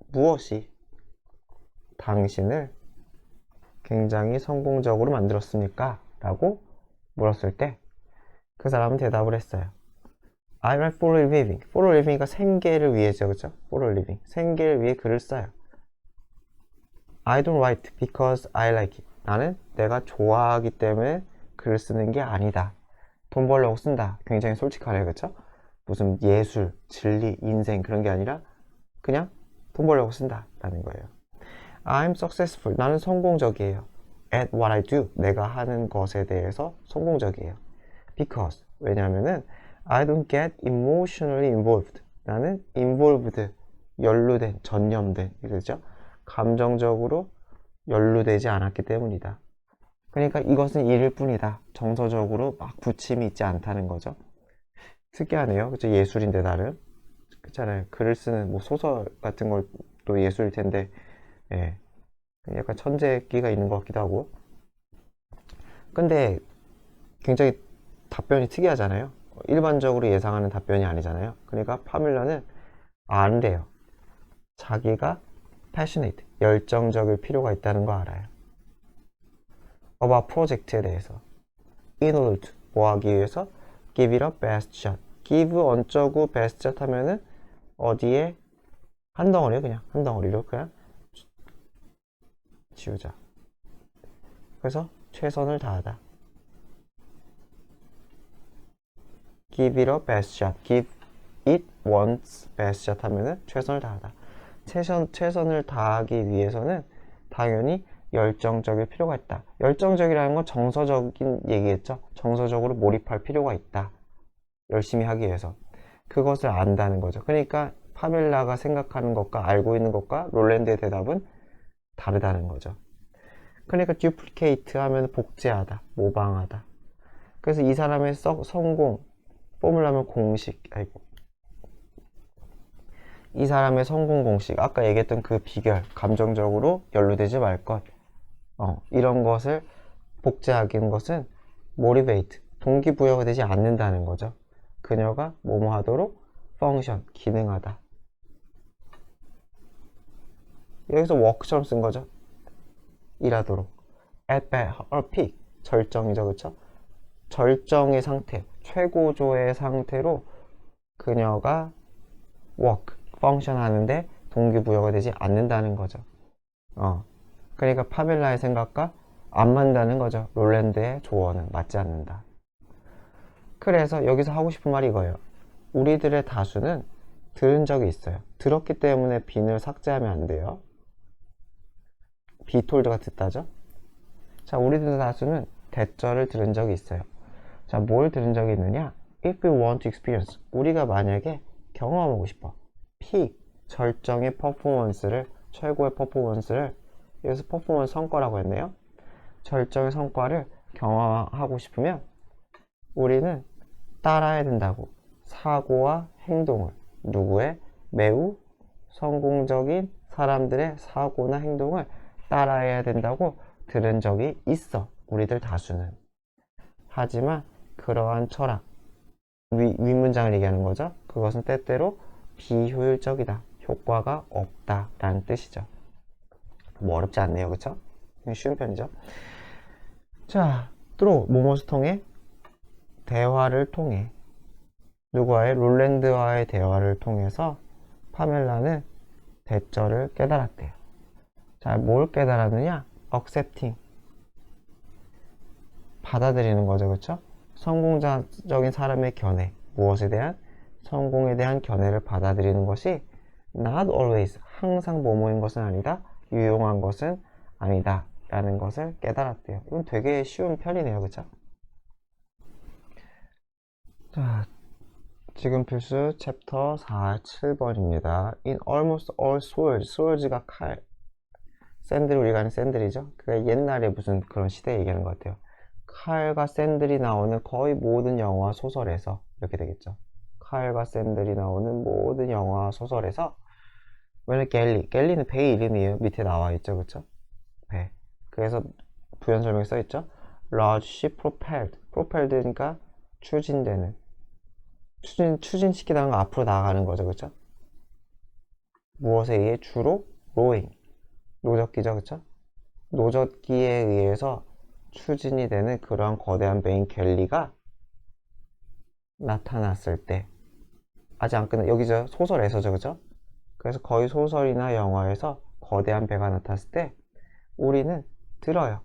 무엇이 당신을 굉장히 성공적으로 만들었습니까? 라고 물었을 때 그 사람은 대답을 했어요. I write for a living. For a living이니까 생계를 위해죠. 그죠? For a living. 생계를 위해 글을 써요. I don't write because I like it. 나는 내가 좋아하기 때문에 글을 쓰는 게 아니다. 돈 벌려고 쓴다. 굉장히 솔직하네요. 그쵸? 무슨 예술, 진리, 인생 그런 게 아니라 그냥 돈 벌려고 쓴다 라는 거예요. I'm successful. 나는 성공적이에요. At what I do. 내가 하는 것에 대해서 성공적이에요. Because. 왜냐하면은 I don't get emotionally involved. 나는 involved, 연루된, 전념된, 이러죠? 감정적으로 연루되지 않았기 때문이다. 그러니까 이것은 일일 뿐이다. 정서적으로 막 부침이 있지 않다는 거죠. 특이하네요. 그쵸? 예술인데 나름. 그렇잖아요. 글을 쓰는 뭐 소설 같은 것도 예술일 텐데, 예. 약간 천재기가 있는 것 같기도 하고. 근데 굉장히 답변이 특이하잖아요. 일반적으로 예상하는 답변이 아니잖아요. 그러니까 파밀라는 안 돼요. 자기가 passionate, 열정적일 필요가 있다는 거 알아요. about 프로젝트에 대해서. in order to, 뭐 하기 위해서? give it a best shot. give 언저고 best shot 하면은 어디에? 한 덩어리요, 그냥. 한 덩어리로 그냥 지우자. 그래서 최선을 다하다. give it a best shot. give it one's best shot 하면은 최선을 다하다. 최선을 다하기 위해서는 당연히 열정적일 필요가 있다. 열정적이라는 건 정서적인 얘기겠죠. 정서적으로 몰입할 필요가 있다. 열심히 하기 위해서. 그것을 안다는 거죠. 그러니까 파멜라가 생각하는 것과 알고 있는 것과 롤랜드의 대답은 다르다는 거죠. 그러니까 duplicate 하면 복제하다, 모방하다. 그래서 이 사람의 성공, 포뮬라면 공식, 이 사람의 성공 공식, 아까 얘기했던 그 비결, 감정적으로 연루되지 말 것, 이런 것을 복제하기는 것은 motivate, 동기부여가 되지 않는다는 거죠. 그녀가 뭐뭐 하도록 function, 기능하다. 여기서 work처럼 쓴 거죠. 일하도록. at her peak, 절정이죠. 그쵸? 절정의 상태, 최고조의 상태로 그녀가 work, function 하는데 동기부여가 되지 않는다는 거죠. 그러니까 파멜라의 생각과 안 맞는다는 거죠. 롤랜드의 조언은 맞지 않는다. 그래서 여기서 하고 싶은 말이 이거예요. 우리들의 다수는 들은 적이 있어요. 들었기 때문에 빈을 삭제하면 안 돼요. 비톨드가 듣다죠. 자, 우리들의 다수는 대절을 들은 적이 있어요. 자, 뭘 들은 적이 있느냐? If we want to experience, 우리가 만약에 경험하고 싶어. peak, 절정의 퍼포먼스를, 최고의 퍼포먼스를, 여기서 퍼포먼스 성과라고 했네요. 절정의 성과를 경험하고 싶으면 우리는 따라야 된다고. 사고와 행동을, 누구의? 매우 성공적인 사람들의 사고나 행동을 따라해야 된다고 들은 적이 있어. 우리들 다수는. 하지만 그러한 철학, 윗문장을 얘기하는 거죠. 그것은 때때로 비효율적이다. 효과가 없다 라는 뜻이죠. 뭐 어렵지 않네요. 그쵸? 쉬운 편이죠. 자, 또 무엇을 통해? 대화를 통해. 누구와의? 롤랜드와의 대화를 통해서 파멜라는 대절을 깨달았대요. 자, 뭘 깨달았느냐? accepting, 받아들이는 거죠. 그쵸? 성공적인 사람의 견해, 무엇에 대한? 성공에 대한 견해를 받아들이는 것이 not always, 항상 뭐뭐인 것은 아니다, 유용한 것은 아니다 라는 것을 깨달았대요. 이건 되게 쉬운 편이네요. 그쵸? 자, 지금 필수 챕터 47번입니다. In almost all swords, swords가 칼, 샌들, 우리가 아는 샌들이죠. 그게 옛날에 무슨 그런 시대 얘기하는 것 같아요. 칼과 샌들이 나오는 거의 모든 영화 소설에서 이렇게 되겠죠. 칼과 샌들이 나오는 모든 영화 소설에서, 왜냐면 갤리는 배의 이름이에요. 밑에 나와 있죠. 그쵸? 배. 그래서 부연 설명에 써 있죠. large ship propelled니까 추진되는, 추진시키다가 앞으로 나아가는 거죠. 그쵸? 무엇에 의해? 주로 rowing, 노젓기죠. 그쵸? 노젓기에 의해서 추진이 되는 그러한 거대한 배인 갤리가 나타났을 때, 아직 안 끝나, 여기죠. 소설에서죠. 그쵸? 그래서 거의 소설이나 영화에서 거대한 배가 나타났을 때 우리는 들어요.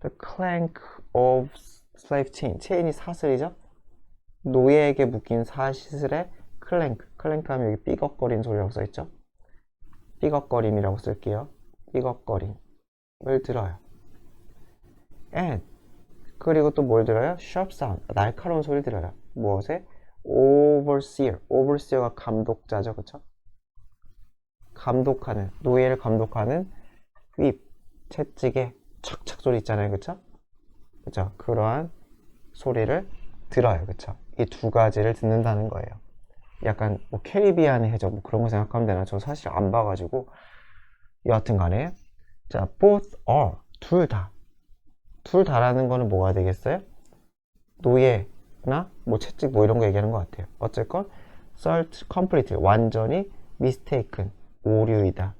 The clank of slave chain, 체인이 사슬이죠. 노예에게 묶인 사슬의 클랭크, 클랭크 하면 여기 삐걱거리는 소리라고 써있죠. 삐걱거림이라고 쓸게요. 삐걱거림을 들어요. And, 그리고 또 뭘 들어요? sharp sound, 날카로운 소리 들어요. 무엇에? overseer, overseer가 감독자죠. 그쵸? 감독하는, 노예를 감독하는 whip, 채찍에 착착 소리 있잖아요. 그쵸? 그쵸? 그러한 소리를 들어요. 그쵸? 이 두 가지를 듣는다는 거예요. 약간 뭐 캐리비안의 해적 뭐 그런 거 생각하면 되나? 저 사실 안 봐가지고. 여하튼 간에, 자, both are, 둘 다. 둘 다라는 거는 뭐가 되겠어요? 노예나 뭐 채찍 뭐 이런 거 얘기하는 것 같아요. 어쨌건 search complete, 완전히 mistaken, 오류이다.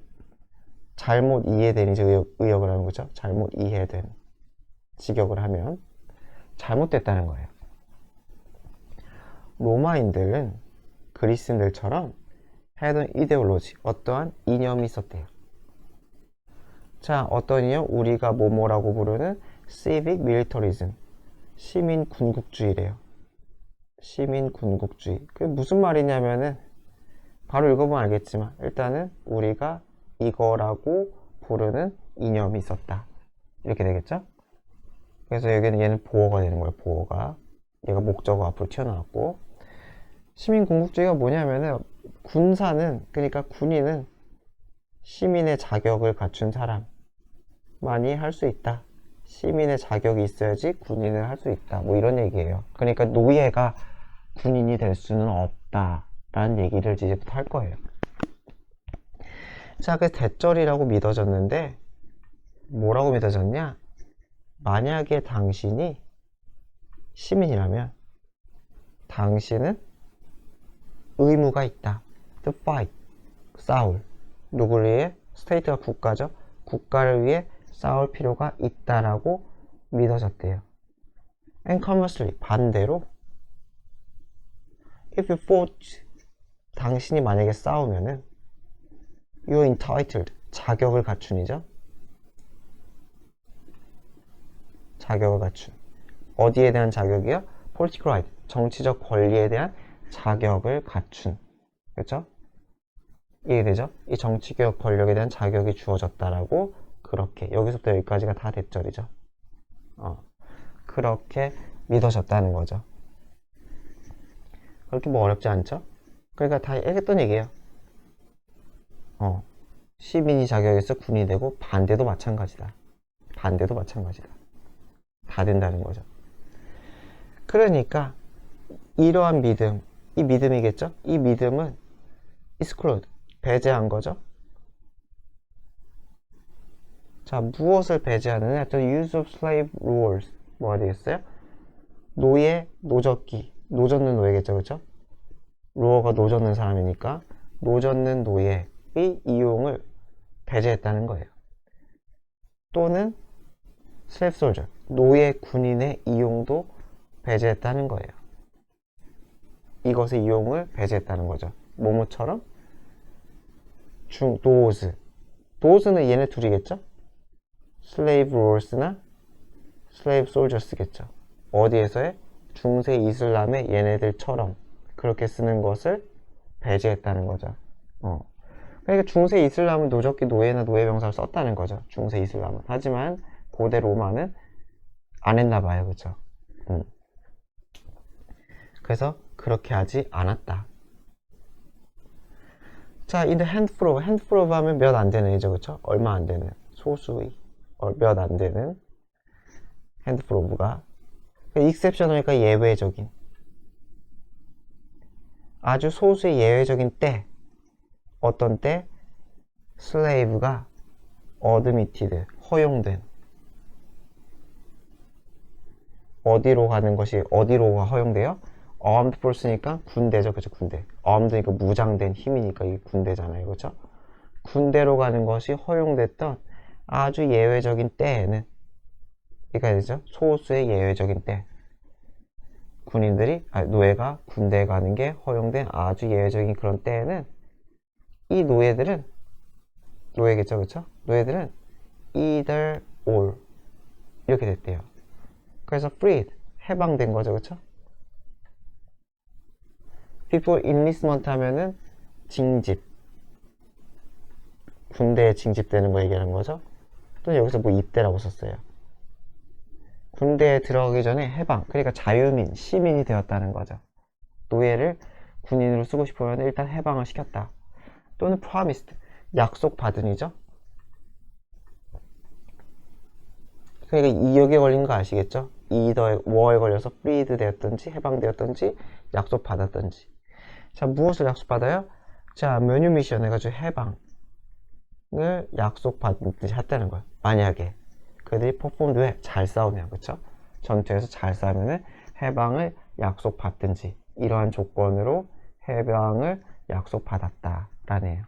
잘못 이해된, 이제 의역을 하는 거죠. 잘못 이해된, 직역을 하면 잘못됐다는 거예요. 로마인들은 그리스인들처럼 had an ideology, 어떠한 이념이 있었대요. 자, 어떤 이념? 우리가 뭐뭐라고 부르는 civic militarism, 시민 군국주의래요. 시민 군국주의. 그게 무슨 말이냐면은 바로 읽어보면 알겠지만 일단은 우리가 이거라고 부르는 이념이 있었다. 이렇게 되겠죠? 그래서 여기는 얘는 보어가 되는 거예요. 보어가. 얘가 목적어 앞으로 튀어나왔고, 시민 군국주의가 뭐냐면은 군사는, 그러니까 군인은 시민의 자격을 갖춘 사람만이 할 수 있다. 시민의 자격이 있어야지 군인을 할 수 있다. 뭐 이런 얘기예요. 그러니까 노예가 군인이 될 수는 없다 라는 얘기를 이제부터 할 거예요. 자, 그래서 대절이라고 믿어졌는데 뭐라고 믿어졌냐? 만약에 당신이 시민이라면 당신은 의무가 있다. To fight, 싸울. 누구를 위해? 스테이트가 국가죠. 국가를 위해 싸울 필요가 있다라고 믿어졌대요. And conversely, 반대로 if you fought, 당신이 만약에 싸우면은 you're entitled, 자격을 갖춘이죠. 자격을 갖춘. 어디에 대한 자격이요? political right, 정치적 권리에 대한 자격을 갖춘. 그렇죠? 이해되죠? 이 정치적 권력에 대한 자격이 주어졌다라고 그렇게 여기서부터 여기까지가 다 대절이죠. 그렇게 믿어졌다는 거죠. 그렇게 뭐 어렵지 않죠? 그러니까 다 했던 얘기예요. 시민이 자격에서 군이 되고 반대도 마찬가지다. 반대도 마찬가지다. 다 된다는 거죠. 그러니까 이러한 믿음, 이 믿음이겠죠? 이 믿음은 exclude, 배제한 거죠. 자, 무엇을 배제하느냐? The use of slave rules. 뭐가 되겠어요? 노예, 노젓기. 노젓는 노예겠죠, 그렇죠? 루어가 노젓는 사람이니까 노젓는 노예의 이용을 배제했다는 거예요. 또는 slave soldier, 노예 군인의 이용도 배제했다는 거예요. 이것의 이용을 배제했다는 거죠. 뭐뭐처럼 도즈는 얘네 둘이겠죠? slave rulers나 slave soldiers겠죠. 어디에서의? 중세 이슬람의 얘네들처럼 그렇게 쓰는 것을 배제했다는 거죠. 그러니까 중세 이슬람은 노적기 노예나 노예병사를 썼다는 거죠. 중세 이슬람은. 하지만 고대 로마는 안 했나 봐요. 그렇죠? 그래서 그렇게 하지 않았다. 자, in the handful of 하면 몇 안 되는 이죠. 그렇죠? 얼마 안 되는 소수의 몇 안 되는 handful of가 exceptional이니까 예외적인 아주 소수의 예외적인 때 어떤 때 slave가 admitted 허용된 어디로 가는 것이 어디로가 허용돼요? armed force니까 군대죠. 그죠? 군대. armed니까 무장된 힘이니까 이게 군대잖아요. 그죠? 군대로 가는 것이 허용됐던 아주 예외적인 때에는 그러니까 되죠? 소수의 예외적인 때 노예가 군대에 가는 게 허용된 아주 예외적인 그런 때에는 이 노예들은 노예겠죠, 그렇죠? 노예들은 either or 이렇게 됐대요. 그래서 freed 해방된 거죠, 그렇죠? before enlistment 하면은 징집 군대에 징집되는 거 얘기하는 거죠. 또 여기서 뭐 입대라고 썼어요. 군대에 들어가기 전에 해방, 그러니까 자유민, 시민이 되었다는 거죠. 노예를 군인으로 쓰고 싶으면 일단 해방을 시켰다. 또는 promised, 약속받은이죠. 그러니까 2역에 걸린 거 아시겠죠? 워에 걸려서 freed 되었든지 해방되었든지 약속받았든지. 자, 무엇을 약속받아요? 자, manumission 해가지고 해방을 약속받듯이 했다는 거예요. 만약에 그들이 퍼폼드에 잘 싸우면, 그쵸? 전투에서 잘 싸우면 해방을 약속받든지 이러한 조건으로 해방을 약속받았다 라네요.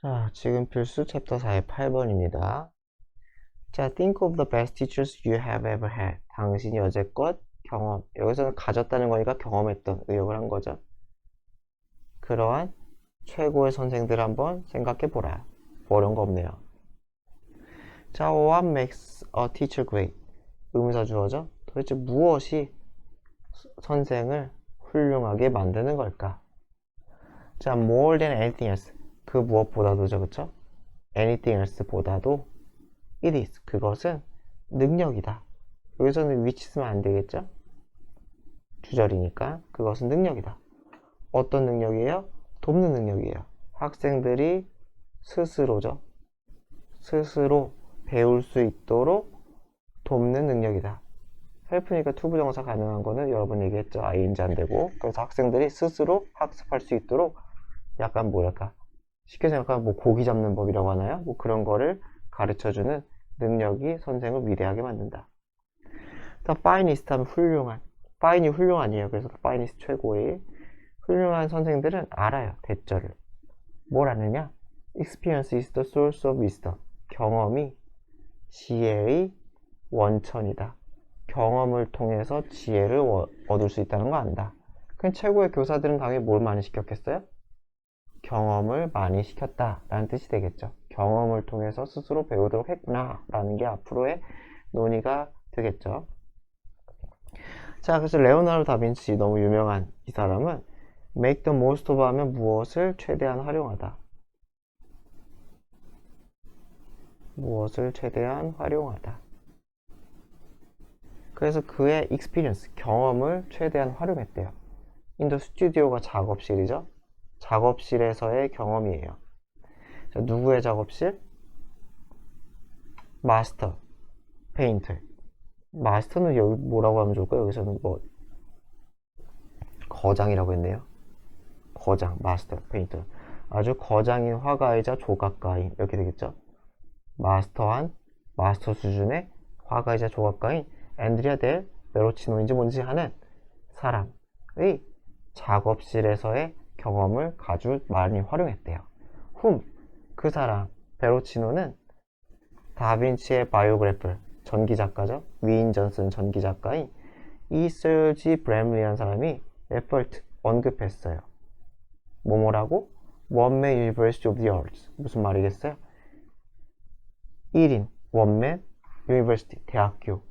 자, 지금 필수 챕터 4의 8번입니다. 자, think of the best teachers you have ever had. 당신이 여태껏 경험, 여기서는 가졌다는 거니까 경험했던 의역을 한 거죠. 그러한 최고의 선생들 한번 생각해 보라. 뭐 어려운 거 없네요. 자, what makes a teacher great? 의문사 주어죠. 도대체 무엇이 선생을 훌륭하게 만드는 걸까? 자, more than anything else. 그 무엇보다도죠, 그쵸? anything else 보다도 it is. 그것은 능력이다. 여기서는 which 쓰면 안 되겠죠? 주절이니까 그것은 능력이다. 어떤 능력이에요? 돕는 능력이에요. 학생들이 스스로죠. 스스로 배울 수 있도록 돕는 능력이다. 헬프니까 투부정사 가능한 거는 여러분 얘기했죠. ing안 되고. 그래서 학생들이 스스로 학습할 수 있도록 약간 뭐랄까 쉽게 생각하면 뭐 고기 잡는 법이라고 하나요? 뭐 그런 거를 가르쳐주는 능력이 선생을 위대하게 만든다. finest 하면 훌륭한. fine이 훌륭한이에요. 그래서 finest 최고의 훌륭한 선생들은 알아요. 대절을. 뭘 아느냐? Experience is the source of wisdom. 경험이 지혜의 원천이다. 경험을 통해서 지혜를 얻을 수 있다는 거 안다. 그럼 최고의 교사들은 강의 뭘 많이 시켰겠어요? 경험을 많이 시켰다 라는 뜻이 되겠죠. 경험을 통해서 스스로 배우도록 했구나 라는 게 앞으로의 논의가 되겠죠. 자, 그래서 레오나르도 다빈치 너무 유명한 이 사람은 make the most of 하면 무엇을 최대한 활용하다. 무엇을 최대한 활용하다. 그래서 그의 experience, 경험을 최대한 활용했대요. 인도 스튜디오가 작업실이죠. 작업실에서의 경험이에요. 자, 누구의 작업실? 마스터, 페인터. 마스터는 여기 뭐라고 하면 좋을까요? 여기서는 뭐 거장이라고 했네요. 거장, 마스터, 페인터. 아주 거장인 화가이자 조각가인 이렇게 되겠죠. 마스터 수준의 화가이자 조각가인 앤드리아 델 베로치노인지 뭔지 하는 사람의 작업실에서의 경험을 아주 많이 활용했대요. 그 사람 베로치노는 다빈치의 바이오그래프 전기작가죠. 위인 존슨 전기작가인 이 서지 브램리라는 사람이 레퍼트 언급했어요. 뭐라고? 원맨 유니버시티 오브 더 아트스. 무슨 말이겠어요? 1인 원맨 유니버시티 대학교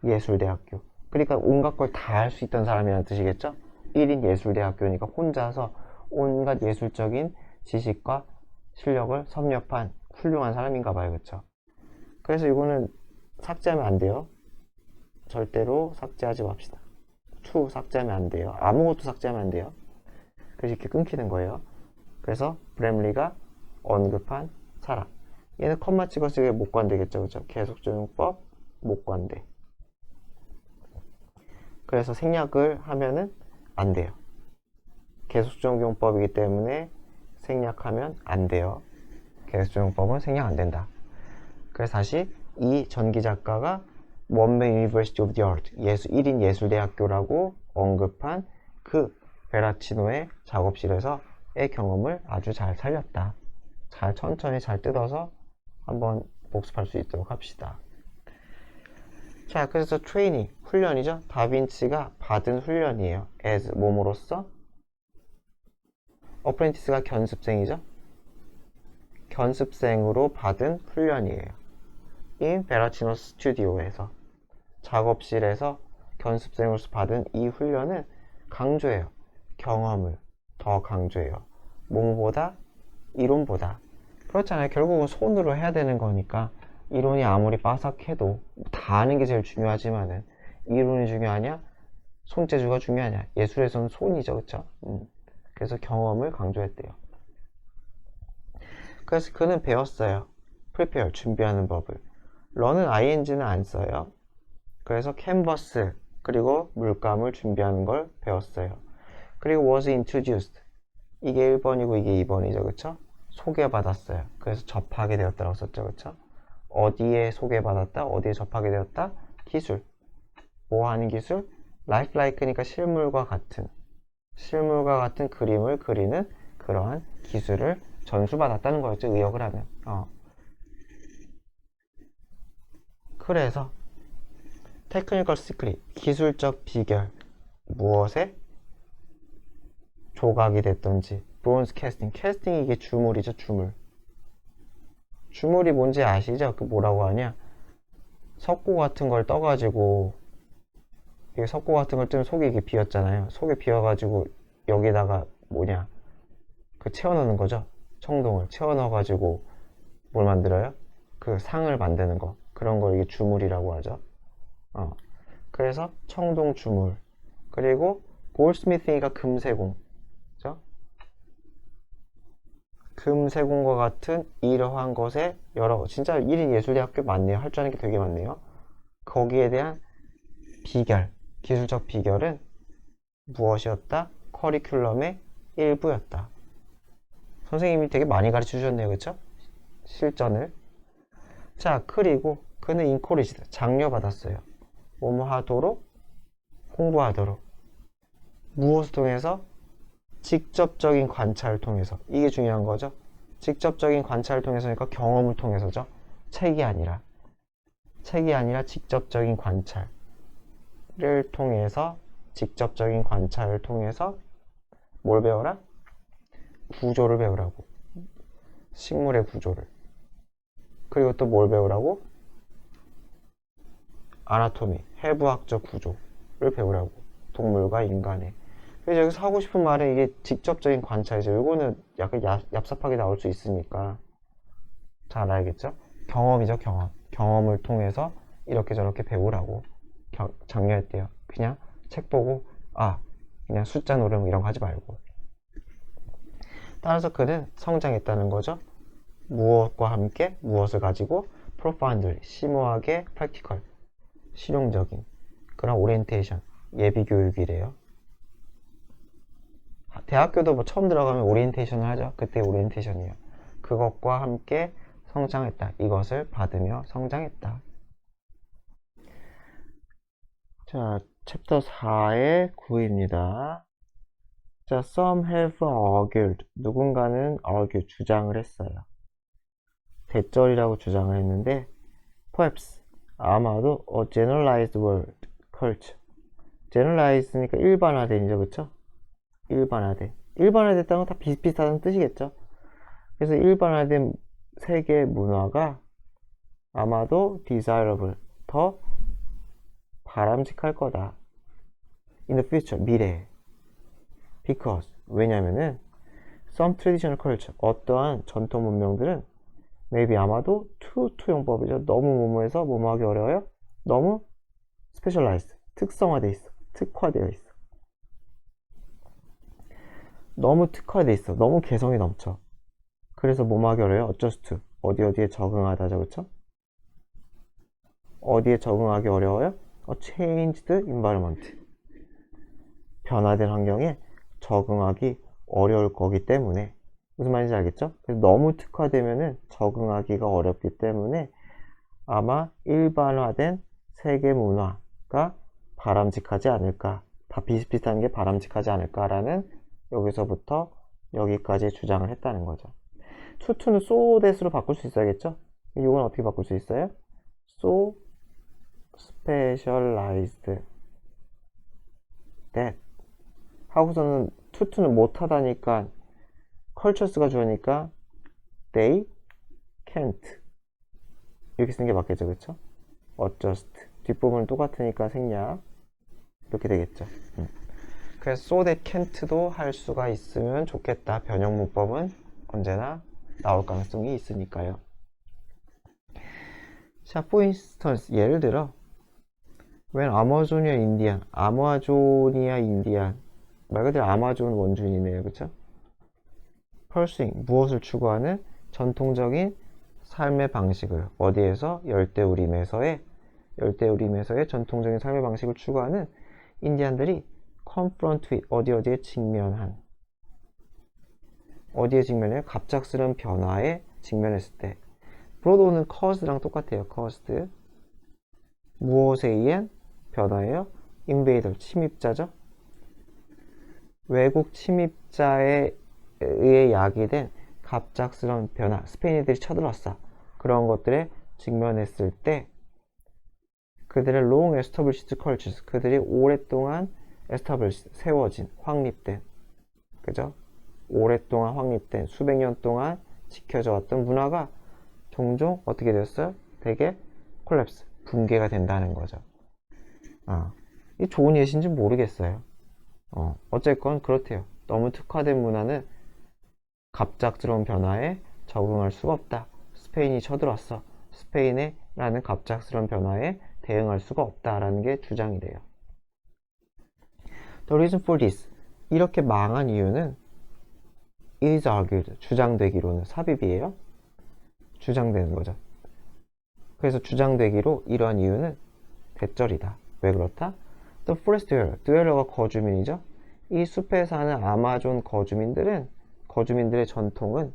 예술대학교. 그러니까 온갖 걸 다 할 수 있던 사람이라는 뜻이겠죠? 1인 예술대학교니까 혼자서 온갖 예술적인 지식과 실력을 섭렵한 훌륭한 사람인가 봐요. 그쵸? 그래서 이거는 삭제하면 안 돼요. 절대로 삭제하지 맙시다. 삭제하면 안 돼요. 아무것도 삭제하면 안 돼요. 그래서 이렇게 끊기는 거예요. 그래서 브램리가 언급한 사람. 얘는 컴마 찍었으니까 못 관대겠죠. 그죠? 계속적용법 못 관대. 그래서 생략을 하면은 안 돼요. 계속적용법이기 때문에 생략하면 안 돼요. 계속적용법은 생략 안 된다. 그래서 다시 이 전기작가가 원맨 유니버시티 오브 더 아트 1인 예술대학교라고 언급한 그 베라치노의 작업실에서의 경험을 아주 잘 살렸다. 천천히 잘 뜯어서 한번 복습할 수 있도록 합시다. 자, 그래서 트레이닝, 훈련이죠. 다빈치가 받은 훈련이에요. as, 몸으로써. 어프렌티스가 견습생이죠. 견습생으로 받은 훈련이에요. in 베라치노 스튜디오에서 작업실에서 견습생으로서 받은 이 훈련은 강조해요. 경험을 더 강조해요. 몸보다 이론보다. 그렇잖아요. 결국은 손으로 해야 되는 거니까 이론이 아무리 빠삭해도 다 아는 게 제일 중요하지만은 이론이 중요하냐 손재주가 중요하냐. 예술에서는 손이죠. 그쵸? 그래서 경험을 강조했대요. 그래서 그는 배웠어요. prepare, 준비하는 법을. learn은 ing는 안 써요. 그래서 캔버스 그리고 물감을 준비하는 걸 배웠어요. 그리고 was introduced. 이게 1번이고 이게 2번이죠. 그쵸? 소개받았어요. 그래서 접하게 되었다고 썼죠. 그쵸? 어디에 소개받았다? 어디에 접하게 되었다? 기술. 뭐 하는 기술? lifelike니까 실물과 같은 그림을 그리는 그러한 기술을 전수받았다는 거였죠. 의역을 하면. 그래서 테크니컬 시크릿, 기술적 비결, 무엇에 조각이 됐던지. 브론즈 캐스팅이 이게 주물이죠. 주물이 뭔지 아시죠? 그 뭐라고 하냐, 석고 같은 걸 떠가지고, 이게 석고 같은 걸 뜨면 속이 이게 비었잖아요. 속이 비어가지고 여기다가 그 채워넣는 거죠. 청동을 채워넣어가지고 뭘 만들어요? 그 상을 만드는 거. 그런 걸 이게 주물이라고 하죠. 그래서 청동 주물. 그리고 골스미싱이가 금세공. 그죠? 금세공과 같은 이러한 것에 진짜 1인 예술대학교 많네요. 할 줄 아는 게 되게 많네요. 거기에 대한 비결, 기술적 비결은 무엇이었다? 커리큘럼의 일부였다. 선생님이 되게 많이 가르쳐 주셨네요. 그쵸? 실전을. 자, 그리고 그는 인코리지드, 장려받았어요. 뭐뭐 하도록? 공부하도록. 무엇을 통해서? 직접적인 관찰을 통해서. 이게 중요한 거죠. 직접적인 관찰을 통해서니까 경험을 통해서죠. 책이 아니라. 책이 아니라 직접적인 관찰을 통해서 뭘 배워라? 구조를 배우라고. 식물의 구조를. 그리고 또 뭘 배우라고? 아나토미, 해부학적 구조를 배우라고. 동물과 인간의. 그래서 여기서 하고 싶은 말은 이게 직접적인 관찰이죠. 이거는 약간 얍삽하게 나올 수 있으니까 잘 알겠죠? 경험이죠, 경험. 경험을 통해서 이렇게 저렇게 배우라고 장려했대요. 그냥 책 보고 그냥 숫자 노름 이런 거 하지 말고. 따라서 그는 성장했다는 거죠. 무엇과 함께 무엇을 가지고 profoundly, 심오하게 practical, 실용적인 그런 오리엔테이션, 예비 교육이래요. 대학교도 뭐 처음 들어가면 오리엔테이션을 하죠. 그때 오리엔테이션이에요. 그것과 함께 성장했다. 이것을 받으며 성장했다. 자, 챕터 4의 9입니다. 자, some have argued. 누군가는 argue, 주장을 했어요. 대절이라고 주장을 했는데 perhaps, 아마도 a generalized word, culture. generalize니까 일반화된이죠, 그쵸? 일반화됐다는 건 다 비슷비슷하다는 뜻이겠죠? 그래서 일반화된 세계 문화가 아마도 desirable, 더 바람직할 거다. in the future, 미래에. because, 왜냐면은 some traditional culture, 어떠한 전통 문명들은 maybe 아마도 too 용법이죠. 너무 뭐뭐해서 뭐뭐하기 어려워요. 너무 specialized, 특성화돼 있어. 특화되어 있어. 너무 특화돼 있어. 너무 개성이 넘쳐. 그래서 뭐뭐하기 어려워요. adjust, 어디에 적응하다죠. 그쵸? 어디에 적응하기 어려워요? changed environment, 변화된 환경에 적응하기 어려울 거기 때문에. 무슨 말인지 알겠죠? 그래서 너무 특화되면은 적응하기가 어렵기 때문에 아마 일반화된 세계 문화가 바람직하지 않을까, 다 비슷비슷한 게 바람직하지 않을까라는 여기서부터 여기까지 주장을 했다는 거죠. 투투는 so that으로 바꿀 수 있어야겠죠? 이건 어떻게 바꿀 수 있어요? so specialized that 하고서는 투투는 못하다니까 cultures가 주어니까 they can't 이렇게 쓰는 게 맞겠죠, 그쵸? adjust 뒷부분은 똑같으니까 생략 이렇게 되겠죠. 그래서 so that can't도 할 수가 있으면 좋겠다. 변형 문법은 언제나 나올 가능성이 있으니까요. 자, for instance, 예를 들어 when 아마조니아 인디안, 아마조니아 인디안 말 그대로 아마존 원주민이네요, 그쵸? pursuing, 무엇을 추구하는 전통적인 삶의 방식을 어디에서? 열대우림에서의 전통적인 삶의 방식을 추구하는 인디안들이 confront with, 어디에 직면한, 어디에 직면해요? 갑작스러운 변화에 직면했을 때. 브로드오는 cause랑 똑같아요. caused, 무엇에 의한 변화예요? invader, 침입자죠. 외국 침입자에 의해 야기된 갑작스러운 변화, 스페인인들이 쳐들어왔어. 그런 것들에 직면했을 때 그들의 long established cultures, 그들이 오랫동안 established, 세워진, 확립된, 그죠? 오랫동안 확립된, 수백 년 동안 지켜져 왔던 문화가 종종 어떻게 되었어요? 되게 콜랩스, 붕괴가 된다는 거죠. 이 좋은 예시인지 모르겠어요. 어쨌건 그렇대요. 너무 특화된 문화는 갑작스러운 변화에 적응할 수가 없다. 스페인이 쳐들어왔어. 스페인에 라는 갑작스러운 변화에 대응할 수가 없다라는 게 주장이래요. The reason for this, 이렇게 망한 이유는 it is argued, 주장되기로는, 삽입이에요. 주장되는 거죠. 그래서 주장되기로 이러한 이유는 대절이다. 왜 그렇다? The forest dweller, dweller가 거주민이죠. 이 숲에 사는 아마존 거주민들의 전통은,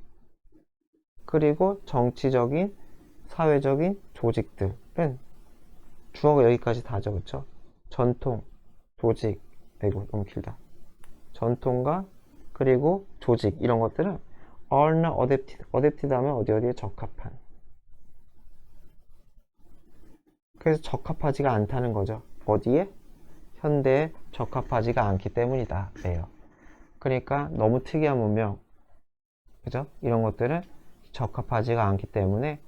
그리고 정치적인, 사회적인 조직들은, 주어가 여기까지 다죠, 그쵸? 전통, 조직, 아이고 너무 길다. 전통과 그리고 조직 이런 것들은 are not adapted, adapted 하면 어디에 적합한, 그래서 적합하지가 않다는 거죠. 어디에? 현대에 적합하지가 않기 때문이다. 예요. 그러니까 너무 특이한 문명, 그죠? 이런 것들은 적합하지가 않기 때문에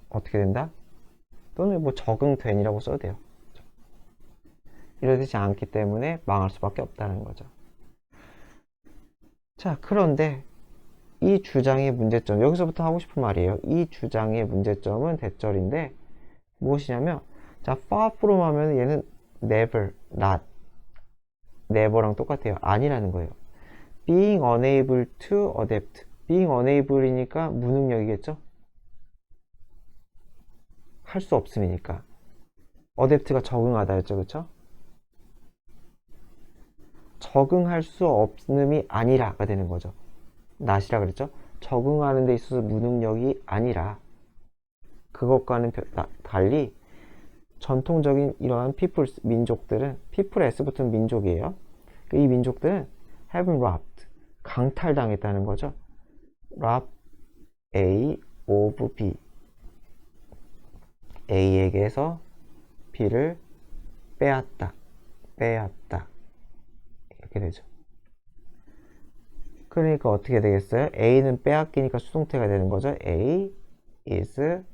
어떻게 된다? 또는 뭐 적응된이라고 써도 돼요. 이러지 않기 때문에 망할 수밖에 없다는 거죠. 자, 그런데 이 주장의 문제점, 여기서부터 하고 싶은 말이에요. 이 주장의 문제점은 대절인데 무엇이냐면, 자, far from 하면 얘는 never, not, never랑 똑같아요. 아니라는 거예요. being unable to adapt. being unable이니까 무능력이겠죠? 할 수 없음이니까. adapt가 적응하다였죠, 그쵸? 적응할 수 없음이 아니라가 되는 거죠. not이라 그랬죠? 적응하는 데 있어서 무능력이 아니라 그것과는 달리 전통적인 이러한 people, 민족들은 people S 붙은 민족이에요. 이 민족들은 have been robbed, 강탈당했다는 거죠. rob A of B, A에게서 B를 빼앗다, 빼앗다 이렇게 되죠. 그러니까 어떻게 되겠어요? A는 빼앗기니까 수동태가 되는 거죠. A is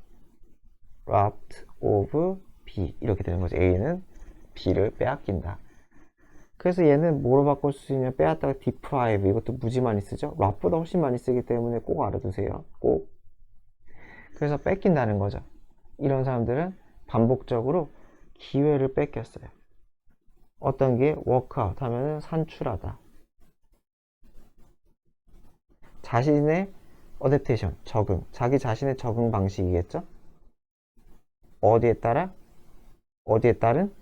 robbed of B 이렇게 되는 거죠. A는 B를 빼앗긴다. 그래서 얘는 뭐로 바꿀 수 있냐? 빼앗다가 deprive, 이것도 무지 많이 쓰죠. rob보다 훨씬 많이 쓰기 때문에 꼭 알아두세요. 꼭. 그래서 뺏긴다는 거죠. 이런 사람들은 반복적으로 기회를 뺏겼어요. 어떤 게 workout 하면은 산출하다. 자신의 adaptation, 적응, 자기 자신의 적응 방식이겠죠. 어디에 따라? 어디에 따른?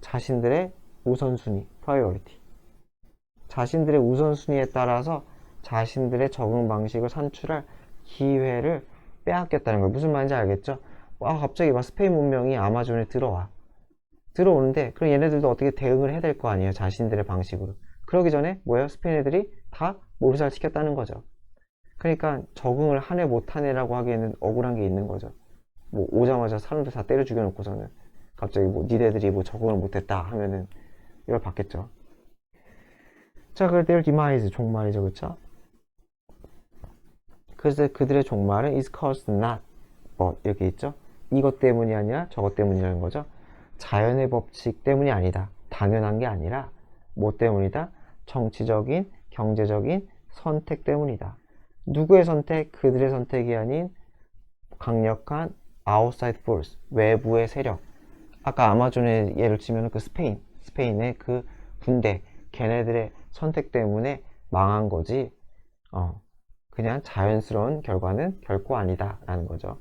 자신들의 우선순위, priority. 자신들의 우선순위에 따라서 자신들의 적응 방식을 산출할 기회를 빼앗겼다는 거예요. 무슨 말인지 알겠죠? 와, 갑자기 막 스페인 문명이 아마존에 들어와. 들어오는데, 그럼 얘네들도 어떻게 대응을 해야 될 거 아니에요? 자신들의 방식으로. 그러기 전에 뭐예요? 스페인 애들이 다 몰살 시켰다는 거죠. 그러니까 적응을 하네 못하네라고 하기에는 억울한 게 있는 거죠. 뭐 오자마자 사람들 다 때려 죽여놓고서는 갑자기 뭐 니네들이 뭐 적응을 못했다 하면은 이걸 받겠죠. 자, 그럴 때 demise 종말이죠, 그쵸? 그래서 그들의 종말은 is caused not but 이렇게 있죠. 이것 때문이 아니라 저것 때문이라는 거죠. 자연의 법칙 때문이 아니다. 당연한 게 아니라 뭐 때문이다? 정치적인, 경제적인 선택 때문이다. 누구의 선택? 그들의 선택이 아닌 강력한 outside force, 외부의 세력. 아까 아마존의 예를 치면 그 스페인의 그 군대, 걔네들의 선택 때문에 망한 거지. 그냥 자연스러운 결과는 결코 아니다 라는 거죠.